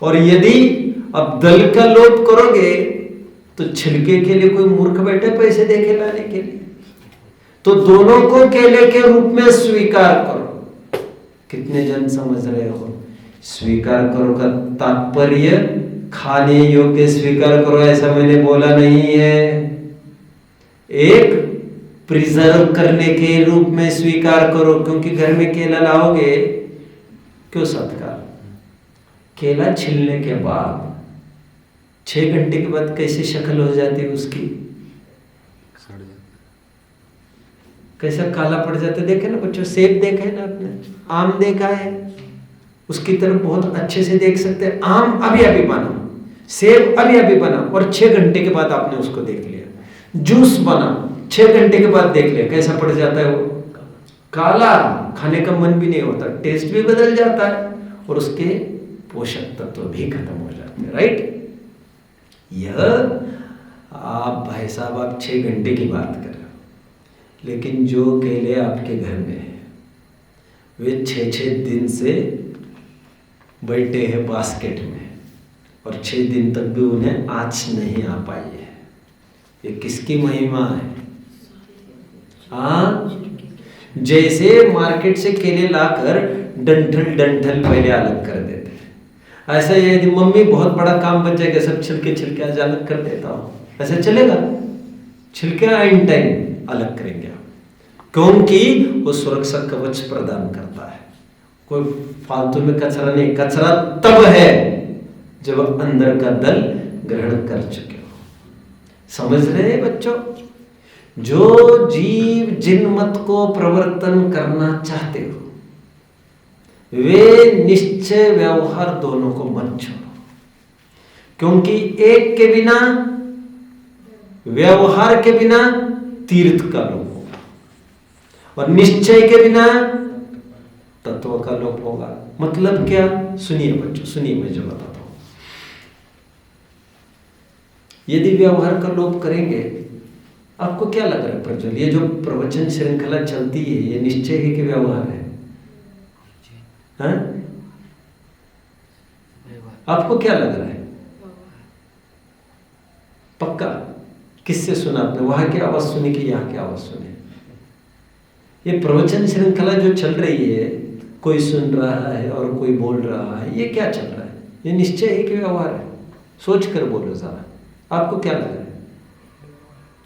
और यदि आप दल का लोप करोगे तो छिलके के लिए कोई मूर्ख बैठे पैसे देके लाने के लिए, तो दोनों को केले के रूप में स्वीकार करो। कितने जन समझ रहे हो? स्वीकार करो का तात्पर्य खाने योग्य स्वीकार करो, ऐसा मैंने बोला नहीं है। एक प्रिजर्व करने के रूप में स्वीकार करो, क्योंकि घर में केला लाओगे, क्यों सत्कार, केला छिलने के बाद 6 घंटे के बाद कैसी शक्ल हो जाती है उसकी, कैसा काला पड़ जाता है। देखे ना बच्चों, सेब देखा है ना आपने, आम देखा है, उसकी तरफ बहुत अच्छे से देख सकते हैं। आम अभी अभी बना, सेब अभी अभी बना, और 6 घंटे के बाद आपने उसको देख लिया। जूस बना, 6 घंटे के बाद देख लिया, कैसा पड़ जाता है वो, काला, खाने का मन भी नहीं होता, टेस्ट भी बदल जाता है, और उसके पोषक तत्व भी खत्म हो जाते हैं। राइट? यह आप भाई साहब आप 6 घंटे की बात कर रहे हो, लेकिन जो केले आपके घर में है वे 6-6 दिन से बैठे हैं बास्केट में, और 6 दिन तक भी उन्हें आँच नहीं आ पाई है। ये किसकी महिमा है? हाँ, जैसे मार्केट से केले लाकर डंठल पहले अलग कर देते हैं, ऐसा यदि मम्मी बहुत बड़ा काम बच जाएगा, सब छिलके आज अलग कर देता हूँ, ऐसा चलेगा? छिलके आइन टाइम अलग करेंगे आप, क्योंकि वो सुरक्षा कवच प्रदान करता है। कोई फालतू में कचरा नहीं, कचरा तब है जब अंदर का दल ग्रहण कर चुके हो। समझ रहे हैं बच्चों? जो जीव जिन मत को प्रवर्तन करना चाहते हो वे निश्चय व्यवहार दोनों को मत छोड़ो, क्योंकि एक के बिना, व्यवहार के बिना तीर्थ का लोप होगा, और निश्चय के बिना तत्व का लोप होगा। मतलब क्या? सुनिए बच्चों, सुनिए, मैं जो बताता हूं। यदि व्यवहार का लोप करेंगे, आपको क्या लग रहा है प्रज्वल, ये जो प्रवचन श्रृंखला चलती है, ये निश्चय है कि व्यवहार है? हाँ? आपको क्या लग रहा है? पक्का? किससे सुना आपने? वहां की आवाज सुनी कि यहाँ की आवाज सुनी? ये प्रवचन श्रृंखला जो चल रही है, कोई सुन रहा है और कोई बोल रहा है, ये क्या चल रहा है? ये निश्चय है कि व्यवहार है? सोच कर बोलो जरा, आपको क्या लग रहा है?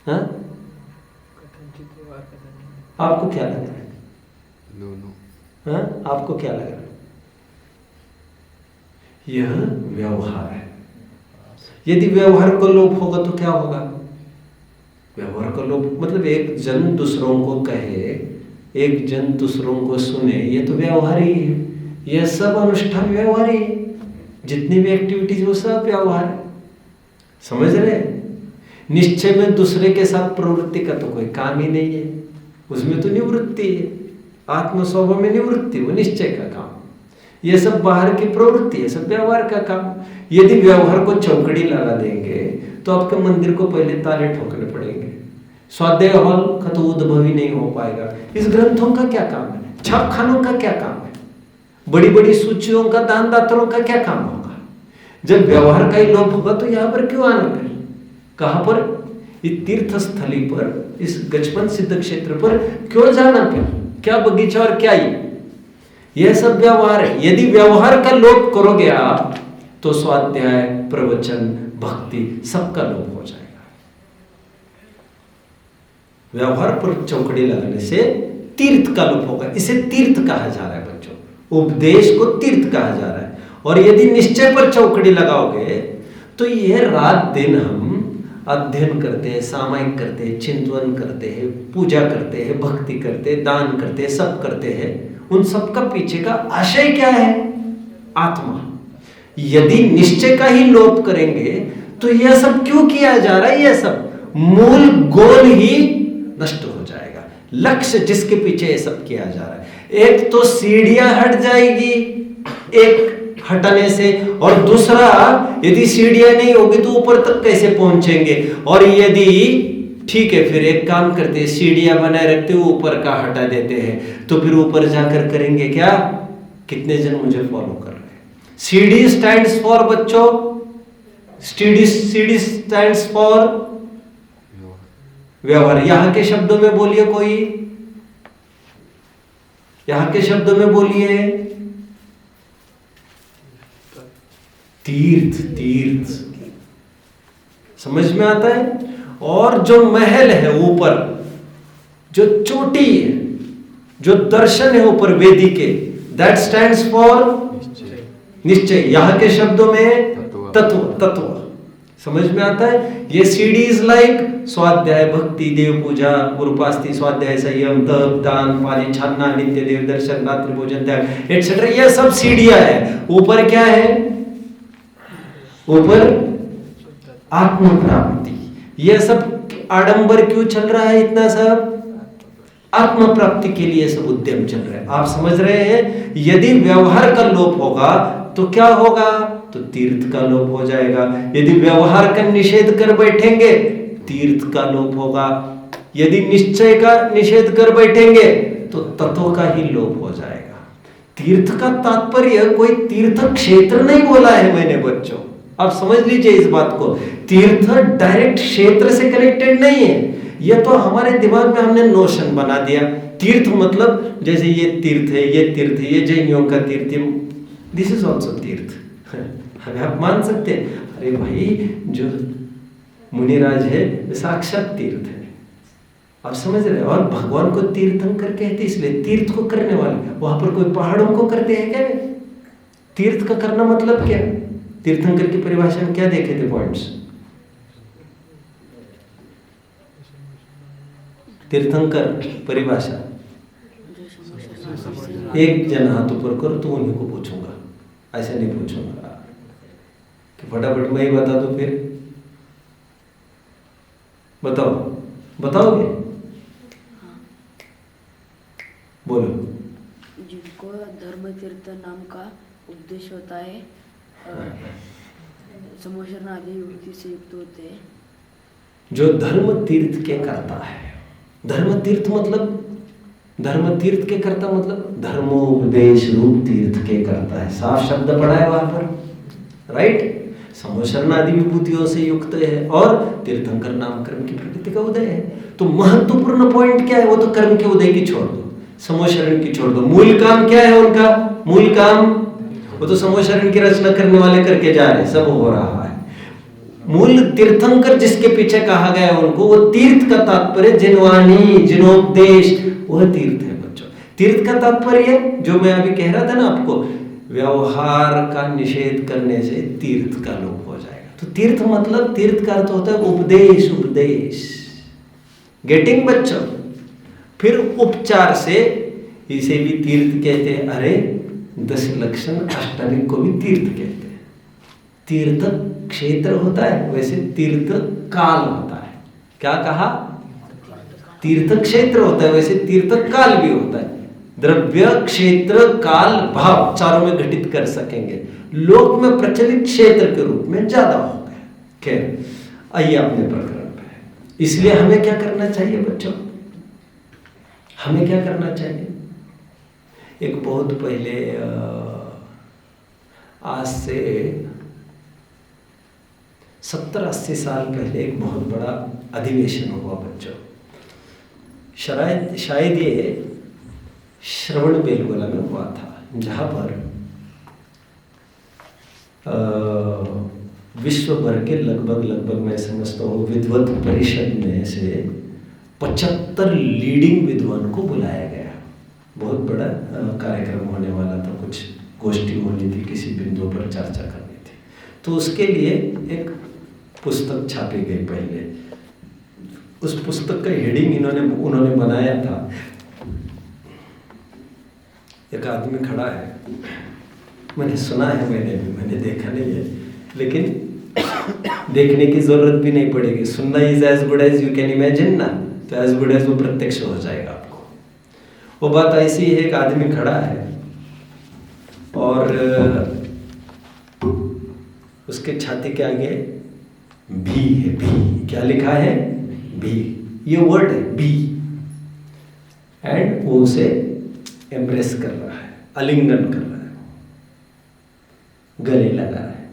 हाँ? आपको क्या लग रहा है? हाँ? आपको क्या लग रहा है? यह व्यवहार है। यदि व्यवहार का लोप होगा तो क्या होगा? व्यवहार का लोप मतलब एक जन दूसरों को कहे, एक जन दूसरों को सुने, ये तो व्यवहार ही है। यह सब अनुष्ठान व्यवहार ही है, जितनी भी एक्टिविटीज वो सब व्यवहार है। समझ रहे? निश्चय में दूसरे के साथ प्रवृत्ति का तो कोई काम ही नहीं है, उसमें तो निवृत्ति है, आत्म स्वभाव में निवृत्ति, वो निश्चय का काम। ये सब बाहर की प्रवृत्ति है, सब व्यवहार का काम। यदि व्यवहार को चौकड़ी लगा देंगे तो आपके मंदिर को पहले ताले ठोकने पड़ेंगे, स्वाध्याय हॉल का तो उद्भव ही नहीं हो पाएगा। इस ग्रंथों का क्या काम है? छापखानों का क्या काम है? बड़ी बड़ी सूचियों का, दान दातारों का क्या काम होगा? जब व्यवहार का ही लोप होगा तो यहाँ पर क्यों आना? फिर कहां पर? इस तीर्थ स्थली पर, इस गजपन सिद्ध क्षेत्र पर क्यों जाना? फिर क्या बगीचा और क्या यह सब व्यवहार है। यदि व्यवहार का लोप करोगे आप तो स्वाध्याय, प्रवचन, भक्ति सबका लोप हो जाएगा। व्यवहार पर चौकड़ी लगाने से तीर्थ का लोप होगा, इसे तीर्थ कहा जा रहा है बच्चों, उपदेश को तीर्थ कहा जा रहा है। और यदि निश्चय पर चौकड़ी लगाओगे तो यह रात दिन हम अध्ययन करते हैं, सामायिक करते हैं, चिंतन करते हैं, पूजा करते हैं, भक्ति करते हैं, दान करते हैं, सब करते हैं, उन सब का पीछे का आशय क्या है? आत्मा। यदि निश्चय का ही लोप करेंगे तो यह सब क्यों किया जा रहा है? यह सब मूल गोल ही नष्ट हो जाएगा। लक्ष्य जिसके पीछे यह सब किया जा रहा है, एक तो सीढ़ियां हट जाएगी एक हटाने से, और दूसरा यदि सीढ़ियां नहीं होगी तो ऊपर तक कैसे पहुंचेंगे? और यदि ठीक है, फिर एक काम करते हैं, सीढ़ियां बनाए रखते हैं, ऊपर का हटा देते हैं, तो फिर ऊपर जाकर करेंगे क्या? कितने जन मुझे फॉलो कर रहे हैं? सीढ़ी स्टैंड्स फॉर बच्चों, सीढ़ी स्टैंड्स फॉर व्यवहार। यहां के शब्दों में बोलिए, कोई यहां के शब्दों में बोलिए। तीर्थ, तीर्थ समझ में आता है? और जो महल है ऊपर, जो चोटी है, जो दर्शन है ऊपर वेदी के, दैट स्टैंड्स फॉर निश्चय। यहां के शब्दों में तत्व, तत्व समझ में आता है। ये सीडी इज लाइक स्वाध्याय, भक्ति, देव पूजा, गुरुपास्ति, स्वाध्याय, संयम, तप, दान, पानी छानना, नित्य देव दर्शन, रात्रि भोजन त्याग एटसेट्रा, ये सब सीढ़ियां है। ऊपर क्या है? ऊपर आत्म प्राप्ति। ये सब आडंबर क्यों चल रहा है? इतना सब आत्म प्राप्ति के लिए सब उद्यम चल रहे हैं। आप समझ रहे हैं? यदि व्यवहार का लोप होगा तो क्या होगा? तो तीर्थ का लोप हो जाएगा। यदि व्यवहार का निषेध कर बैठेंगे, तीर्थ का लोप होगा। यदि निश्चय का निषेध कर बैठेंगे तो तत्व का ही लोप हो जाएगा। तीर्थ का तात्पर्य कोई तीर्थ क्षेत्र नहीं बोला है मैंने बच्चों, आप समझ लीजिए इस बात को। तीर्थ डायरेक्ट क्षेत्र से कनेक्टेड नहीं है। यह तो हमारे दिमाग में हमने नोशन बना दिया। तीर्थ मतलब जैसे ये तीर्थ है, ये तीर्थ है, ये जैनियों का तीर्थ है, दिस इज ऑल्सो तीर्थ। हमें आप मान सकते हैं, अरे भाई जो मुनिराज है साक्षात तीर्थ है, आप समझ रहे हैं। और भगवान को तीर्थंकर कहते इसलिए, तीर्थ को करने वाले। वहां पर कोई पहाड़ों को करते हैं क्या? तीर्थ का करना मतलब क्या? तीर्थंकर की परिभाषा में क्या देखे थे पॉइंट्स? तीर्थंकर परिभाषा, एक जन हाथ ऊपर करो तो उन्हीं को पूछूंगा, ऐसे नहीं पूछूंगा कि फटाफट मैं ही बता दूं। फिर बताओ, बताओगे? बोलो। जिनको धर्म तीर्थ नाम का उद्देश्य होता है, समोशरण आदि युक्ति से युक्त होते हैं। जो धर्म तीर्थ के करता है, धर्म तीर्थ मतलब, धर्म तीर्थ के करता मतलब धर्मोपदेश रूप तीर्थ के करता है। साफ शब्द पड़ा है वहां पर, राइट। समोशरण आदि विभूतियों से युक्त है और तीर्थंकर नाम कर्म की प्रकृति का उदय है। तो महत्वपूर्ण पॉइंट क्या है? वो तो कर्म के उदय की छोड़ दो, समोशरण की छोड़ दो। मूल काम क्या है उनका? मूल काम वो तो समोशरण की रचना करने वाले करके जा रहे, सब हो रहा है। मूल तीर्थंकर जिसके पीछे कहा गया उनको, वो तीर्थ का तात्पर्य जिनवाणी, जिनोपदेश, वह तीर्थ है बच्चों। तीर्थ का तात्पर्य जो मैं अभी कह रहा था ना आपको, व्यवहार का निषेध करने से तीर्थ का लोप हो जाएगा। तो तीर्थ मतलब, तीर्थ का अर्थ होता है उपदेश, उपदेश, गेटिंग बच्चों। फिर उपचार से इसे भी तीर्थ कहते हैं। अरे 10 लक्षण अष्टांगिक को भी तीर्थ कहते हैं। तीर्थ क्षेत्र होता है, वैसे तीर्थ काल होता है। क्या कहा? तीर्थ क्षेत्र होता है, वैसे तीर्थ काल भी होता है। द्रव्य, क्षेत्र, काल, भाव चारों में घटित कर सकेंगे। लोक में प्रचलित क्षेत्र के रूप में ज्यादा हो गए। खैर, आइए अपने प्रकरण पे। इसलिए हमें क्या करना चाहिए बच्चों? हमें क्या करना चाहिए? एक बहुत पहले, आज से 70-80 साल पहले एक बहुत बड़ा अधिवेशन हुआ बच्चों। शायद ये श्रवण बेलगोला में हुआ था, जहाँ पर विश्व भर के लगभग मैं समझता हूँ विद्वत परिषद में से 75 लीडिंग विद्वान को बुलाया गया। बहुत बड़ा कार्यक्रम होने वाला था, कुछ गोष्ठी होनी थी, किसी बिंदु पर चर्चा करनी थी। तो उसके लिए एक पुस्तक छापी गई पहले। उस पुस्तक का हेडिंग उन्होंने बनाया था। एक आदमी खड़ा है, मैंने सुना है, मैंने देखा नहीं है, लेकिन देखने की जरूरत भी नहीं पड़ेगी। सुनना is as good as you can imagine ना, तो एज गुड एज वो प्रत्यक्ष हो जाएगा आपको। वो बात ऐसी है, एक आदमी खड़ा है और उसके छाती के आगे भी है। भी क्या लिखा है? भी, ये वर्ड है भी। एंड वो उसे एम्ब्रेस कर रहा है, आलिंगन कर रहा है, गले लगा रहा है।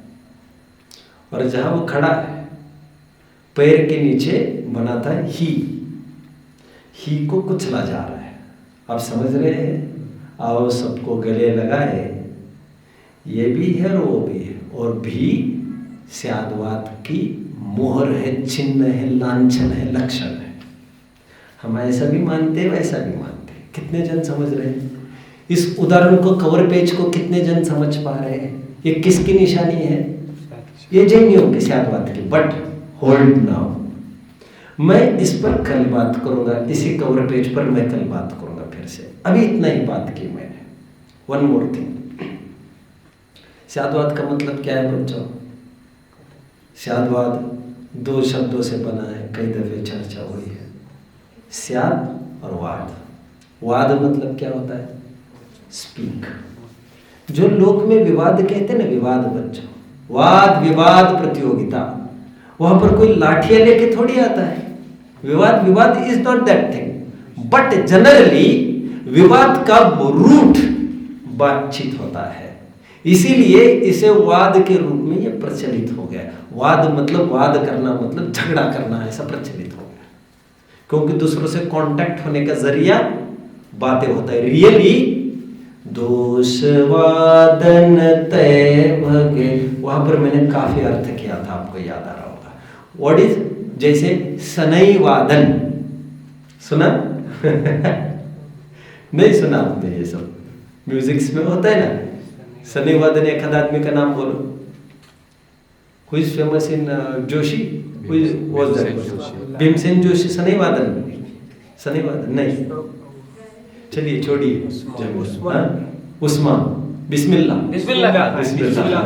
और जहां वो खड़ा है, पैर के नीचे बना था ही को कुचला जा रहा है। आप समझ रहे हैं? आओ सबको गले लगाए, ये भी है और वो भी है। और भी स्यादवाद की मोहर है, चिन्ह है, लांछन है, लक्षण है। हम ऐसा भी मानते हैं वैसा भी मानते हैं। कितने जन समझ रहे हैं इस उदाहरण को, कवर पेज को कितने जन समझ पा रहे हैं? ये किसकी निशानी है? ये जैनियों के सियादवाद की। बट होल्ड नाउ, मैं इस पर कल बात करूंगा, इसी कवर पेज पर मैं कल बात करूंगा फिर से। अभी इतना ही बात की मैंने। वन मोर थिंग, सियादवाद का मतलब क्या है बच्चों? सियादवाद 2 शब्दों से बना है, कई दफे चर्चा हुई है, सियाद और वाद। वाद मतलब क्या होता है? स्पीक। जो लोक में विवाद कहते हैं ना, विवाद बच्चों, वाद विवाद प्रतियोगिता, वहां पर कोई लाठियां लेके थोड़ी आता है। विवाद विवाद is not that thing, but generally विवाद का रूट बातचीत होता है, इसीलिए इसे वाद के रूप में यह प्रचलित हो गया। वाद मतलब वाद करना, मतलब झगड़ा करना, ऐसा प्रचलित हो गया, क्योंकि दूसरों से कांटेक्ट होने का जरिया बातें होता है। रियली दोष वादन तय भगे, वहां पर मैंने काफी अर्थ किया था, आपको याद आ रहा होगा। व्हाट इज, जैसे सनई वादन सुना? नहीं सुना आपने? ये सब म्यूजिक्स में होता है ना, सनई वादन। एक आदमी का नाम बोलो, who is famous in Joshi, who was that? Bhimsen Joshi. सनई वादन, सनई वादन नहीं, चलिए छोड़िए। उस्मान, बिस्मिल्लाह, बिस्मिल्लाह, बिस्मिल्लाह।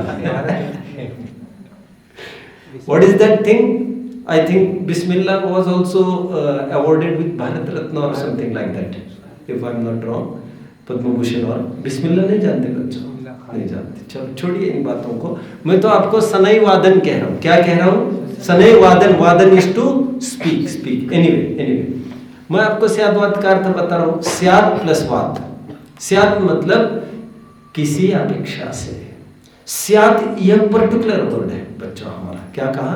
What is that thing? I think Bismillah was also awarded with Bharat Ratna or something like that, if I'm not wrong. Padma Bhushan. और बिस्मिल्लाह नहीं जानते बच्चों? नहीं जानते। चलो छोड़िए इन बातों को। मैं तो आपको सनई वादन कह रहा हूँ। क्या कह रहा हूँ? सनई वादन। वादन is to speak, speak. Anyway मैं आपको सियादवाद का अर्थ बता रहा हूँ। सियाद प्लस वाद। सियाद मतलब किसी अपेक्षा से। सियाद यह पर्टिकुलर वर्ड है बच्चों हमारा। क्या कहा?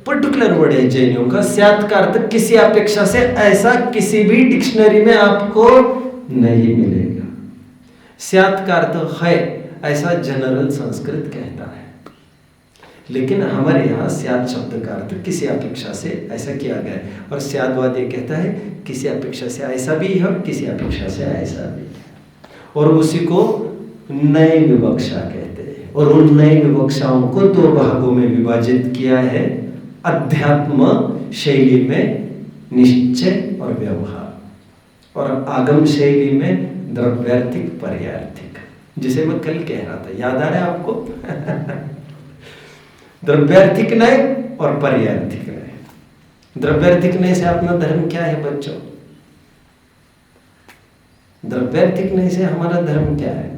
पर्टिकुलर वर्ड है जैनियों का। सियाद का अर्थ किसी अपेक्षा से, ऐसा किसी भी डिक्शनरी में आपको नहीं मिलेगा। सियाद का अर्थ है, ऐसा जनरल संस्कृत कहता है, लेकिन हमारे यहाँ सियाद शब्द का अर्थ किसी अपेक्षा से, ऐसा किया गया है। और सियादवाद ये कहता है किसी अपेक्षा से ऐसा भी है और किसी अपेक्षा से ऐसा भी है, और उसी को नए विवक्षा कहते हैं। और उन नए विवक्षाओं को 2 भागों में विभाजित किया है, अध्यात्म शैली में निश्चय और व्यवहार, और आगम शैली में द्रव्यार्थिक पर्यार्थिक, जिसे मैं कल कह रहा था। याद आ रहा है आपको? द्रव्यार्थिक नय और पर्यार्थिक नय। द्रव्यार्थिक नय से अपना धर्म क्या है बच्चों? द्रव्यार्थिक नय से हमारा धर्म क्या है?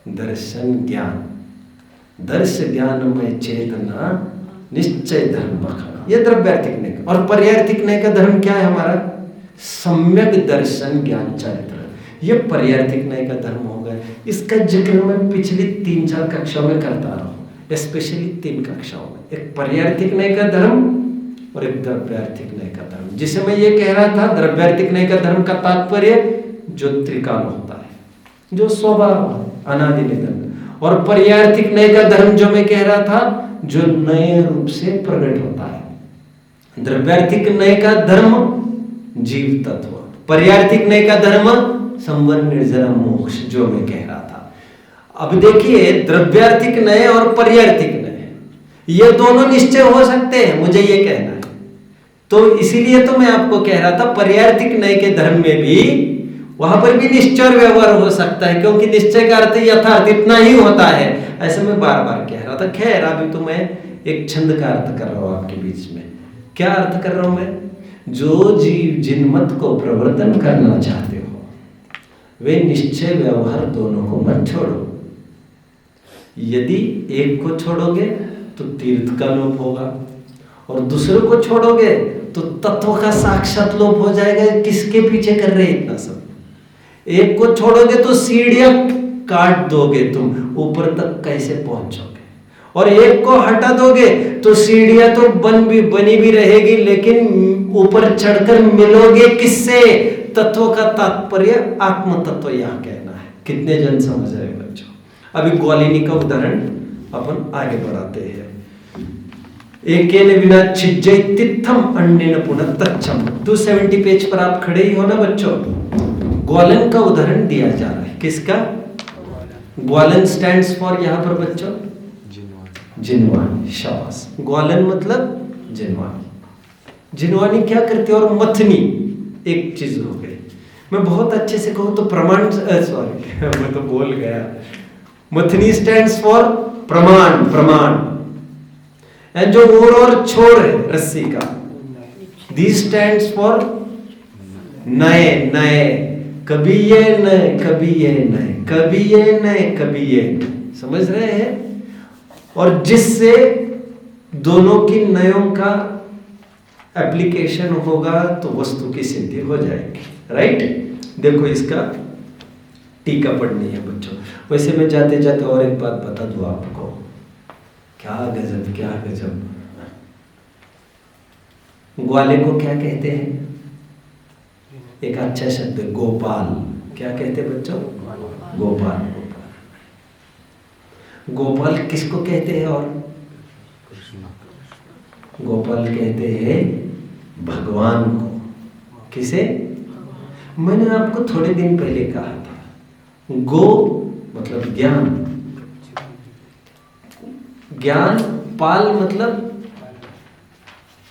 दर्शन ज्ञान, दर्श ज्ञानमय चेतना, निश्चय धर्म बखाना, ये द्रव्यार्थिक नय। और पर्यार्थिक नय का धर्म क्या है हमारा? सम्यक दर्शन ज्ञान चरित्र, ये पर्यार्थिक नय का धर्म हो गया। इसका जिक्र मैं पिछली 3-4 कक्षाओं में करता रहा हूं, स्पेशली 3 कक्षाओं में। एक पर्यार्थिक नय का धर्म और एक द्रव्यार्थिक नय का धर्म, जिसे मैं ये कह रहा था द्रव्यार्थिक नय का धर्म का तात्पर्य जो त्रिकाल होता है, जो स्वभाव अनादि निधन। और पर्यार्थिक नय का धर्म जो मैं कह रहा था, जो नए रूप से प्रकट होता है। द्रव्यार्थिक नय का धर्म जीव तत्व, पर्यार्थिक नय का धर्म संवर निर्जन मोक्ष, जो मैं कह रहा था। अब देखिए, द्रव्यार्थिक नय और पर्यार्थिक नय, ये दोनों निश्चय हो सकते हैं, मुझे ये कहना है। तो इसीलिए तो मैं आपको कह रहा था पर्यार्थिक नय के धर्म में भी, वहां पर भी निश्चय और व्यवहार हो सकता है, क्योंकि निश्चय का अर्थ यथार्थ इतना ही होता है। ऐसे मैं बार बार कह रहा था। खैर, अभी तो मैं एक छंद का अर्थ कर रहा हूं आपके बीच में। क्या अर्थ कर रहा हूं मैं? जो जीव जिनमत को प्रवर्तन करना चाहते हो, वे निश्चय व्यवहार दोनों को मत छोड़ो। यदि एक को छोड़ोगे तो तीर्थ का लोप होगा, और दूसरे को छोड़ोगे तो तत्व का साक्षात लोप हो जाएगा। किसके पीछे कर रहे इतना सब? एक को छोड़ोगे तो सीढ़ियां काट दोगे, तुम ऊपर तक कैसे पहुंचोगे? और एक को हटा दोगे तो सीढ़ियां तो बनी भी रहेगी, लेकिन ऊपर चढ़कर मिलोगे किससे? तत्व का तात्पर्य आत्म तत्व यहां कहना है। कितने जन समझ रहे बच्चों? अभी ग्वालिनी का उदाहरण अपन आगे बढ़ाते हैं। एकेन विना छिज्जयित्थम अन्येन पुनः तच्चम। 270 पेज पर आप खड़े ही हो ना बच्चों। ग्वालन का उदाहरण दिया जा रहा है। किसका? ग्वालन स्टैंड्स फॉर यहां पर बच्चों जिनवानी। शाबाश। ग्वालन मतलब जिनवानी। जिनवानी क्या करती है? और मथनी एक चीज हो गई। मैं बहुत अच्छे से कहूं तो प्रमाण, सॉरी मैं तो बोल गया। मथनी स्टैंड्स फॉर प्रमाण। प्रमाण एंड जो ओर और छोर है रस्सी का, दिस स्टैंड्स फॉर नए। नए, कभी ये नए, कभी ये नए, कभी ये नए, कभी ये नए। समझ रहे हैं? और जिससे दोनों की नयों का एप्लीकेशन होगा तो वस्तु की सिद्धि हो जाएगी। राइट? देखो इसका टीका पढ़नी है बच्चों। वैसे मैं जाते जाते और एक बात बता दूं आपको। क्या गजब, क्या गजब। ग्वाले को क्या कहते हैं? एक अच्छा शब्द है गोपाल। क्या कहते हैं बच्चों? गोपाल। गोपाल किसको कहते हैं? और गोपाल कहते हैं भगवान को। किसे? मैंने आपको थोड़े दिन पहले कहा था, गो मतलब ज्ञान, ज्ञान, पाल मतलब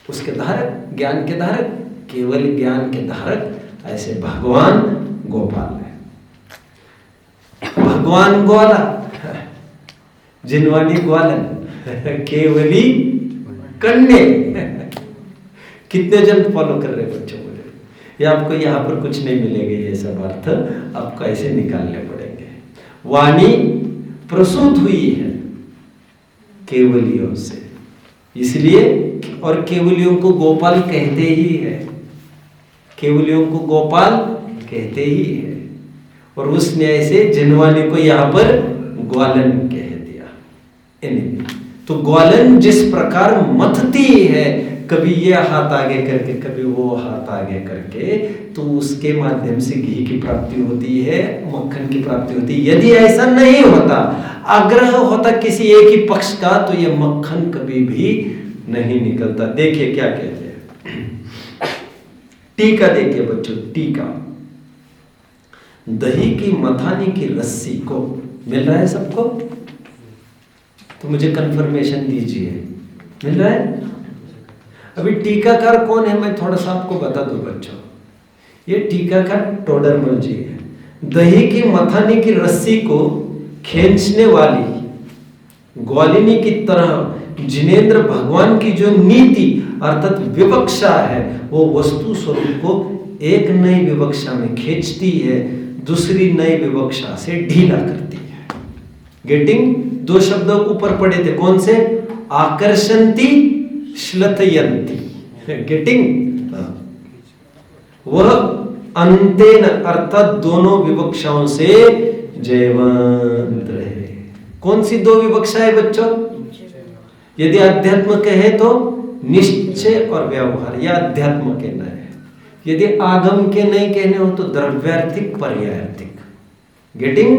उसके धारक, ज्ञान के धारक, केवल ज्ञान के धारक। ऐसे भगवान गोपाल है। भगवान ग्वाला, जिनवानी ग्वालन, केवली कन्ने। कितने जन फॉलो कर रहे बच्चों मुझे? या आपको यहाँ पर कुछ नहीं मिलेंगे ये सब अर्थ, आपको ऐसे निकालने पड़ेंगे। वाणी प्रसूत हुई है केवलियों से, इसलिए, और केवलियों को गोपाल कहते ही है। केवलियों को गोपाल कहते ही है। और उस न्याय से जिनवानी को यहाँ पर ग्वालन कह दिया। तो ग्वालन जिस प्रकार मथती है, कभी ये हाथ आगे करके, कभी वो हाथ आगे करके, तो उसके माध्यम से घी की प्राप्ति होती है, मक्खन की प्राप्ति होती है। यदि ऐसा नहीं होता, आग्रह होता किसी एक ही पक्ष का, तो ये मक्खन कभी भी नहीं निकलता। देखिए क्या कहते हैं। टीका देखिए बच्चों, टीका। दही की मथानी की रस्सी को, मिल रहा है सबको? तो मुझे कंफर्मेशन दीजिए, मिल रहा है? अभी टीकाकार कौन है मैं थोड़ा सा आपको बता दूं बच्चों। ये टीकाकार टोडरमल जी है। दही की मथानी की रस्सी को खींचने वाली ग्वालिनी की तरह जिनेंद्र भगवान की जो नीति अर्थात विवक्षा है, वो वस्तु स्वरूप को एक नई विवक्षा में खींचती है, दूसरी नई विवक्षा से ढीला करती है। गेटिंग? दो शब्द ऊपर पढ़े थे, कौन से? आकर्षंती, श्लथयंती। गेटिंग? वह अंतेन अर्थात दोनों विवक्षाओं से जयवंत रहे। कौन सी दो विवक्षा है बच्चों? यदि अध्यात्म कहे तो निश्चय और व्यवहार, यह अध्यात्म के नए है। यदि आगम के नए कहने हो तो द्रव्यार्थिक, पर्यायार्थिक। गेटिंग?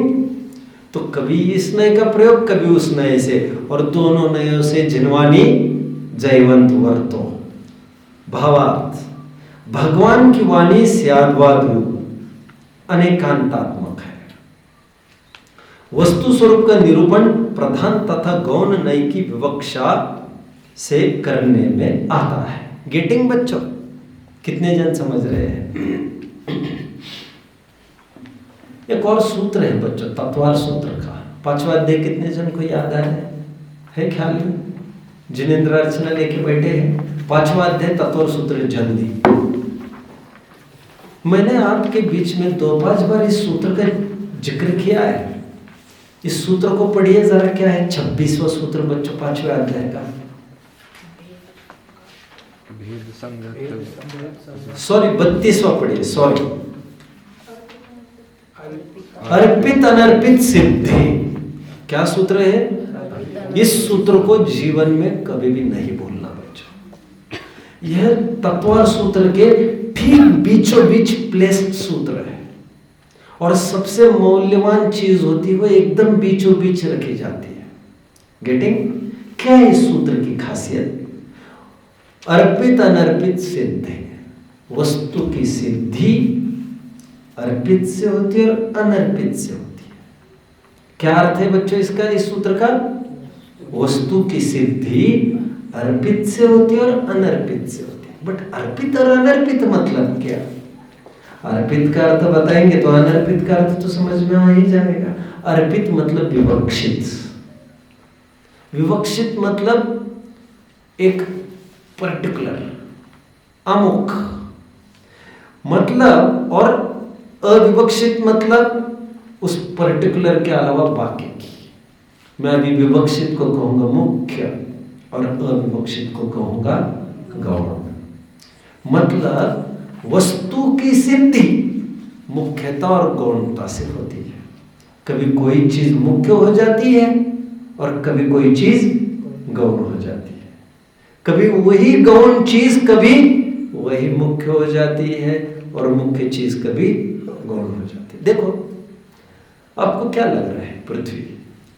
तो कभी इस नए का प्रयोग, कभी उस नए से, और दोनों नयों से जिनवानी जयवंत वर्तो। भावार्थ, भगवान की वाणी स्याद्वादु अनेकांतात्मक है। वस्तु स्वरूप का निरूपण प्रधान तथा गौण नई की विवक्षा से करने में आता है। गेटिंग बच्चों? कितने जन समझ रहे हैं? एक और सूत्र है बच्चों, तत्वार सूत्र का 5वां अध्याय। कितने जन को याद है ख्याल में? जिनेंद्र अर्चना लेके बैठे हैं। 5वां अध्याय तत्वार सूत्र। जल्दी, मैंने आपके बीच में 2-5 बार इस सूत्र का जिक्र किया है। इस सूत्र को पढ़िए जरा, क्या है 26वां सूत्र बच्चों 5वें अध्याय का। सॉरी 32वां पढ़िए, सॉरी। अर्पित अनर्पित सिद्धि, क्या सूत्र है? इस सूत्र को जीवन में कभी भी नहीं भूलना बच्चों। यह तत्वार सूत्र के ठीक बीचों बीच प्लेस्ड सूत्र है, और सबसे मौल्यवान चीज होती है वो एकदम बीचों बीच रखी जाती है। गेटिंग? क्या है इस सूत्र की खासियत? अर्पित अनर्पित सिद्ध है। वस्तु की सिद्धि अर्पित से होती है और अनर्पित से होती है। क्या अर्थ है बच्चों इसका, इस सूत्र का? वस्तु की सिद्धि अर्पित से होती है और अनर्पित से होती है। बट अर्पित और अनर्पित मतलब क्या? अर्पित का अर्थ बताएंगे तो अनर्पित का अर्थ तो समझ में आ ही जाएगा। अर्पित मतलब विवक्षित। विवक्षित मतलब एक पर्टिकुलर, अमुक मतलब, और अविवक्षित मतलब उस पर्टिकुलर के अलावा बाकी की। मैं अभी विवक्षित को कहूंगा मुख्य और अविवक्षित को कहूंगा गौण। मतलब वस्तु की सिद्धि मुख्यता और गौणता से होती है। कभी कोई चीज मुख्य हो जाती है और कभी कोई चीज गौण हो जाती है। कभी वही गौण चीज कभी वही मुख्य हो जाती है और मुख्य चीज कभी गौण हो जाती है। देखो आपको क्या लग रहा है, पृथ्वी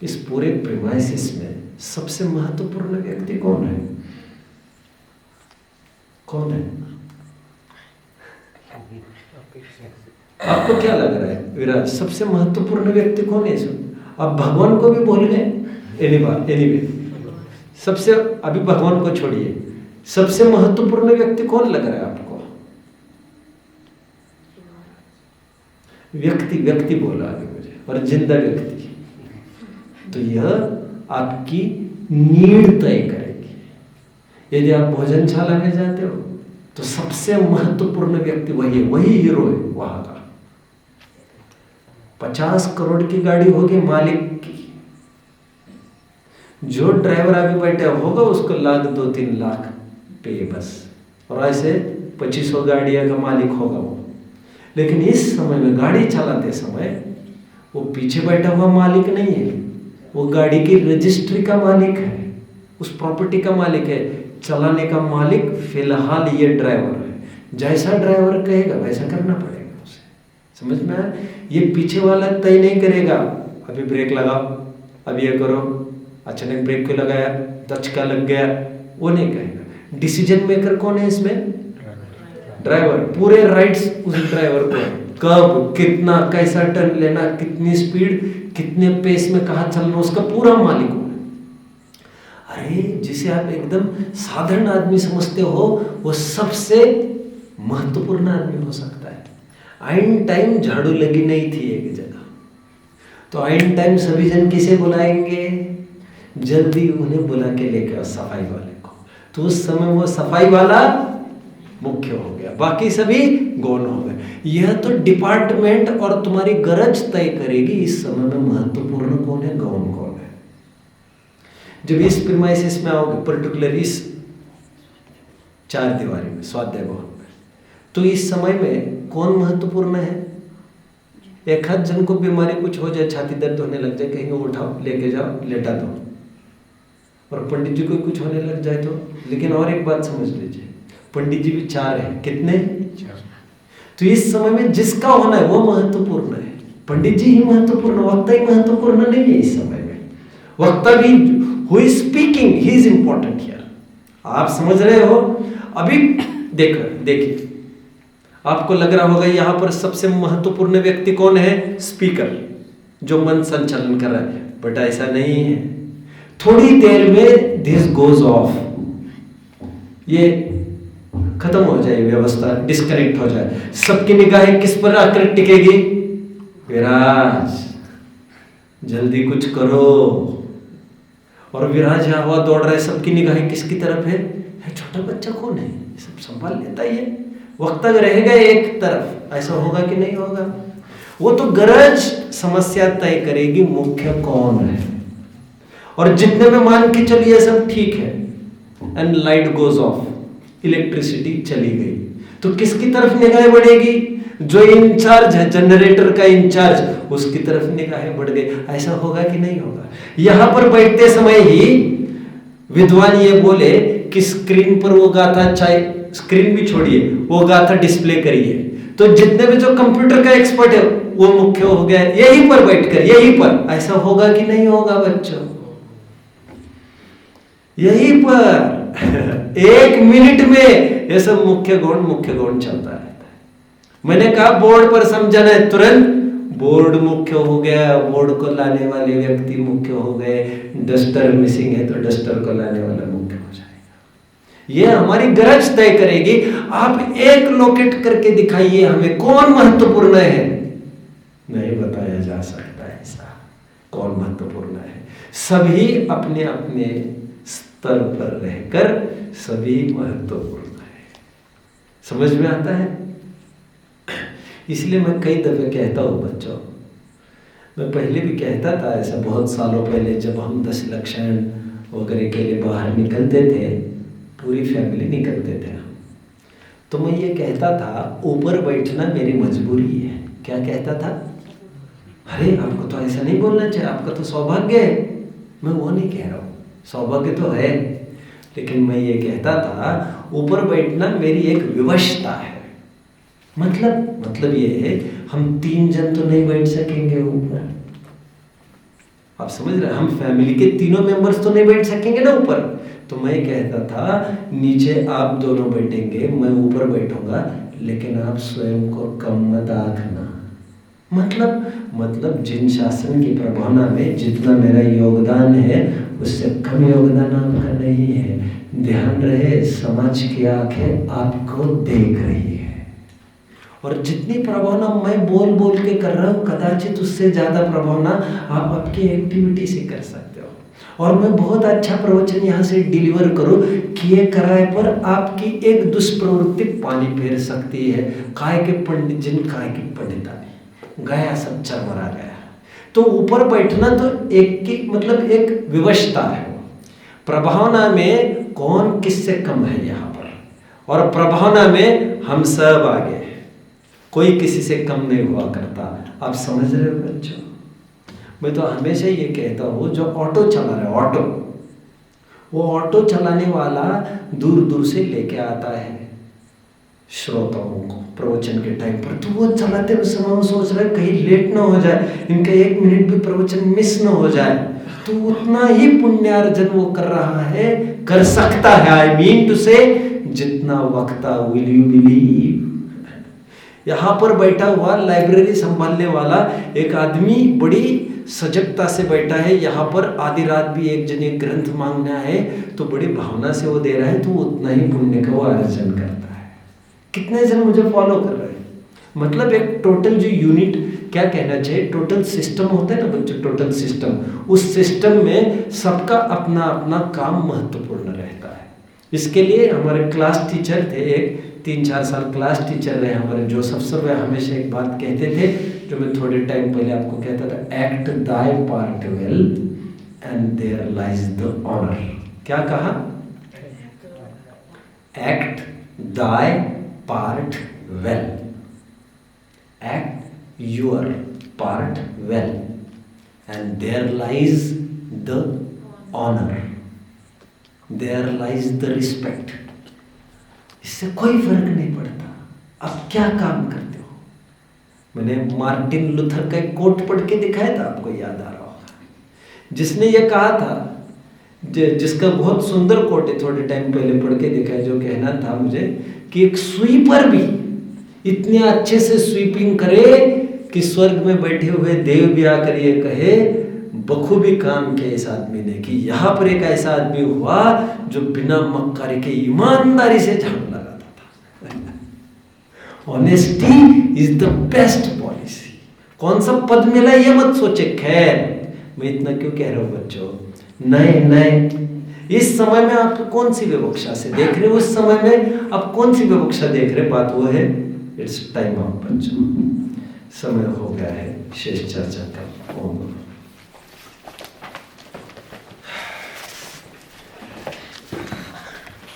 इस पूरे प्रीमाइसिस में सबसे महत्वपूर्ण व्यक्ति कौन है? कौन है? आपको क्या लग रहा है विराज, सबसे महत्वपूर्ण व्यक्ति कौन है इसमें? आप भगवान को भी भूल गए। एनीवे सबसे, अभी भगवान को छोड़िए, सबसे महत्वपूर्ण व्यक्ति कौन लग रहा है आपको? व्यक्ति बोला अभी मुझे, और जिंदा व्यक्ति। तो यह आपकी नीड तय करेगी। यदि आप भोजनशाला में जाते हो तो सबसे महत्वपूर्ण व्यक्ति वही है, वही हीरो है वहां का। 50 करोड़ की गाड़ी होगी मालिक की, जो ड्राइवर आगे बैठा होगा उसको लाख 2-3 लाख पे बस, और ऐसे 2500 गाड़ियां का मालिक होगा वो। लेकिन इस समय में गाड़ी चलाते समय वो पीछे बैठा हुआ मालिक नहीं है, वो गाड़ी की रजिस्ट्री का मालिक है, उस प्रॉपर्टी का मालिक है। चलाने का मालिक फिलहाल ये ड्राइवर है। जैसा ड्राइवर कहेगा वैसा करना पड़ेगा उसे। समझ में आया? ये पीछे वाला तय नहीं करेगा, अभी ब्रेक लगाओ, अभी ये करो, अचानक ब्रेक क्यों लगाया, दचका लग गया, वो नहीं कहेगा। डिसीजन मेकर कौन है इसमें? ड्राइवर। पूरे राइट्स उस ड्राइवर को, कब, कितना, कैसा टर्न लेना, कितनी स्पीड, कितने पेस में कहाँ चलना, उसका पूरा मालिक हो। अरे जिसे आप एकदम साधारण आदमी समझते हो वो सबसे महत्वपूर्ण आदमी हो सकता है। आइन टाइम झाड़ू लगी नहीं थी एक जगह, तो आइन टाइम सभी जन किसे बुलाएंगे? जल्दी उन्हें बुला के लेके आओ सफाई वाले को। तो उस समय वो सफाई वाला मुख्य हो गया, बाकी सभी गौण हो गए। यह तो डिपार्टमेंट और तुम्हारी गरज तय करेगी इस समय में महत्वपूर्ण कौन है, गौण कौन है। जब इस प्रीमाइसिस में आओगे, पर्टिकुलर इस 4 दीवारी में, स्वाध्याय भवन में, तो इस समय में कौन महत्वपूर्ण है? एक हाथ जन को बीमारी कुछ हो जाए, छाती दर्द होने लग जाए, कहेंगे उठाओ, लेके जाओ, लेटा दो। और पंडित जी को कुछ होने लग जाए तो। लेकिन और एक बात समझ लीजिए, पंडित जी भी 4 हैं, कितने? 4। तो इस समय में जिसका होना है वो महत्वपूर्ण है। पंडित जी ही महत्वपूर्ण, वक्ता ही महत्वपूर्ण नहीं है इस समय में। वक्ता भी who is speaking, he is important here। आप समझ रहे हो? अभी देखिए, आपको लग रहा होगा यहाँ पर सबसे महत्वपूर्ण व्यक्ति कौन है? स्पीकर, जो मन संचालन कर रहा है। बट ऐसा नहीं है। थोड़ी देर में दिस गोज ऑफ, ये खत्म हो जाए, व्यवस्था डिस्कनेक्ट हो जाए। सबकी निगाहें किस पर आकर टिकेगी? विराज, जल्दी कुछ करो। और विराज यहाँ हुआ दौड़ रहा है, सबकी निगाहें किसकी तरफ है? छोटा बच्चा कौन है, सब संभाल लेता है ये। वक्ता रहेगा एक तरफ, ऐसा होगा कि नहीं होगा? वो तो गरज समस्या तय करेगी मुख्य कौन है। और जितने में मान के चलिए सब ठीक है, and light goes off, electricity चली गई, तो किसकी तरफ निगाहें बढ़ेगी? जो इंचार्ज है, जनरेटर का इंचार्ज, उसकी तरफ निगाहें बढ़ गई। ऐसा होगा कि नहीं होगा? यहां पर बैठते समय ही विद्वान ये बोले कि स्क्रीन पर वो गाथा, चाहे स्क्रीन भी छोड़िए, वो गाथा डिस्प्ले करिए, तो जितने भी जो कंप्यूटर का एक्सपर्ट है वो मुख्य हो गया यहीं पर बैठकर, यहीं पर। ऐसा होगा कि नहीं होगा बच्चों? यहीं पर 1 मिनट में ये सब मुख्य गुण चलता रहता है। मैंने कहा बोर्ड पर समझाना है, तुरंत बोर्ड मुख्य हो गया, बोर्ड को लाने वाले व्यक्ति मुख्य हो गए, डस्टर मिसिंग है तो डस्टर को लाने वाला मुख्य हो जाएगा। ये हमारी गरज तय करेगी। आप एक लोकेट करके दिखाइए हमें कौन महत्वपूर्ण है, नहीं बताया जा सकता ऐसा कौन महत्वपूर्ण है। सभी अपने अपने स्तर पर रहकर सभी महत्वपूर्ण है। समझ में आता है? इसलिए मैं कई दफे कहता हूं बच्चों, मैं पहले भी कहता था ऐसा बहुत सालों पहले, जब हम 10 लक्षण वगैरह के लिए बाहर निकलते थे, पूरी फैमिली निकलते थे, तो मैं ये कहता था ऊपर बैठना मेरी मजबूरी है। क्या कहता था? अरे आपको तो ऐसा नहीं बोलना चाहिए, आपका तो सौभाग्य है। मैं वो नहीं कह रहा हूँ, सौभाग्य तो है, लेकिन मैं ये कहता था ऊपर बैठना मेरी एक विवशता है। मतलब ये है हम 3 जन तो नहीं बैठ सकेंगे ऊपर, आप समझ रहे हैं? हम फैमिली के तीनों मेंबर्स तो नहीं बैठ सकेंगे ना ऊपर। तो मैं कहता था नीचे आप दोनों बैठेंगे, मैं ऊपर बैठूंगा, लेकिन आप स्वयं को कम मत आंकना। मतलब जिन शासन की प्रभावना में जितना मेरा योगदान है उससे कम योगदान आपका नहीं है। ध्यान रहे, समाज की आंखें आपको देख रही है, और जितनी प्रभावना मैं बोल बोल के कर रहा हूँ कदाचित उससे ज्यादा प्रभावना आप आपकी एक्टिविटी से कर सकते हो। और मैं बहुत अच्छा प्रवचन यहाँ से डिलीवर करूँ, किए कराए पर आपकी एक दुष्प्रवृत्ति पानी फेर सकती है। काय के पंडित जिन काय की पंडिता गया सब चरमरा गया। तो ऊपर बैठना तो एक विवशता है। प्रभावना में कौन किससे कम है यहाँ पर, और प्रभावना में हम सब आगे हैं, कोई किसी से कम नहीं हुआ करता। आप समझ रहे हो बच्चों? मैं तो हमेशा ये कहता हूँ, जो ऑटो चला रहा है, वो ऑटो चलाने वाला दूर दूर से लेके आता है श्रोताओं को प्रवचन के टाइम पर, तो वो चलाते हुए समय वो सोच रहा है कहीं लेट ना हो जाए, इनका 1 मिनट भी प्रवचन मिस ना हो जाए, तो उतना ही पुण्यार्जन वो कर रहा है, कर सकता है। आई मीन टू से जितना वक्ता, विल यू बिलीव? यहाँ पर बैठा हुआ लाइब्रेरी संभालने वाला एक आदमी बड़ी सजगता से बैठा है, यहाँ पर आधी रात भी एक जन एक ग्रंथ मांगना है तो बड़ी भावना से वो दे रहा है, तो उतना ही पुण्य का वो अर्जन करता है। कितने जन मुझे फॉलो कर रहे हैं? मतलब एक टोटल जो यूनिट, क्या कहना चाहिए, टोटल सिस्टम होता है ना बच्चों, टोटल सिस्टम, उस सिस्टम में सबका अपना अपना काम महत्वपूर्ण रहता है। इसके लिए हमारे क्लास टीचर थे, एक 3-4 साल क्लास टीचर रहे हमारे जोसेफ सर, वे हमेशा एक बात कहते थे जो मैं थोड़े टाइम पहले आपको कहता था, act thy part well and there lies the honour. क्या कहा? Act thy part well, act your part well and there lies the honour, there lies the respect. इससे कोई फर्क नहीं पड़ता आप क्या काम करते हो। मैंने मार्टिन लूथर का एक कोट पढ़ के दिखाया था, आपको याद आ रहा होगा, जिसने ये कहा था, जिसका बहुत सुंदर कोट है, थोड़े टाइम पहले पढ़ के दिखाया, जो कहना था मुझे कि एक स्वीपर भी इतने अच्छे से स्वीपिंग करे कि स्वर्ग में बैठे हुए देव भी आकर ये कहे बखूबी काम किया इस आदमी ने, कि यहाँ पर एक ऐसा आदमी हुआ जो बिना मक्कारी के ईमानदारी से झाड़ू लगाता था। Honesty is the best policy. कौन सा पद मिला ये मत सोचे। खैर, मैं इतना क्यों कह रहा हूँ बच्चों, नए इस समय में आप कौन सी विवक्षा से देख रहे हो, उस समय में आप कौन सी विवक्षा देख रहे, बात वो है, इट्स टाइम ऑफ बच्चों, समय हो गया है शेष चर्चा का।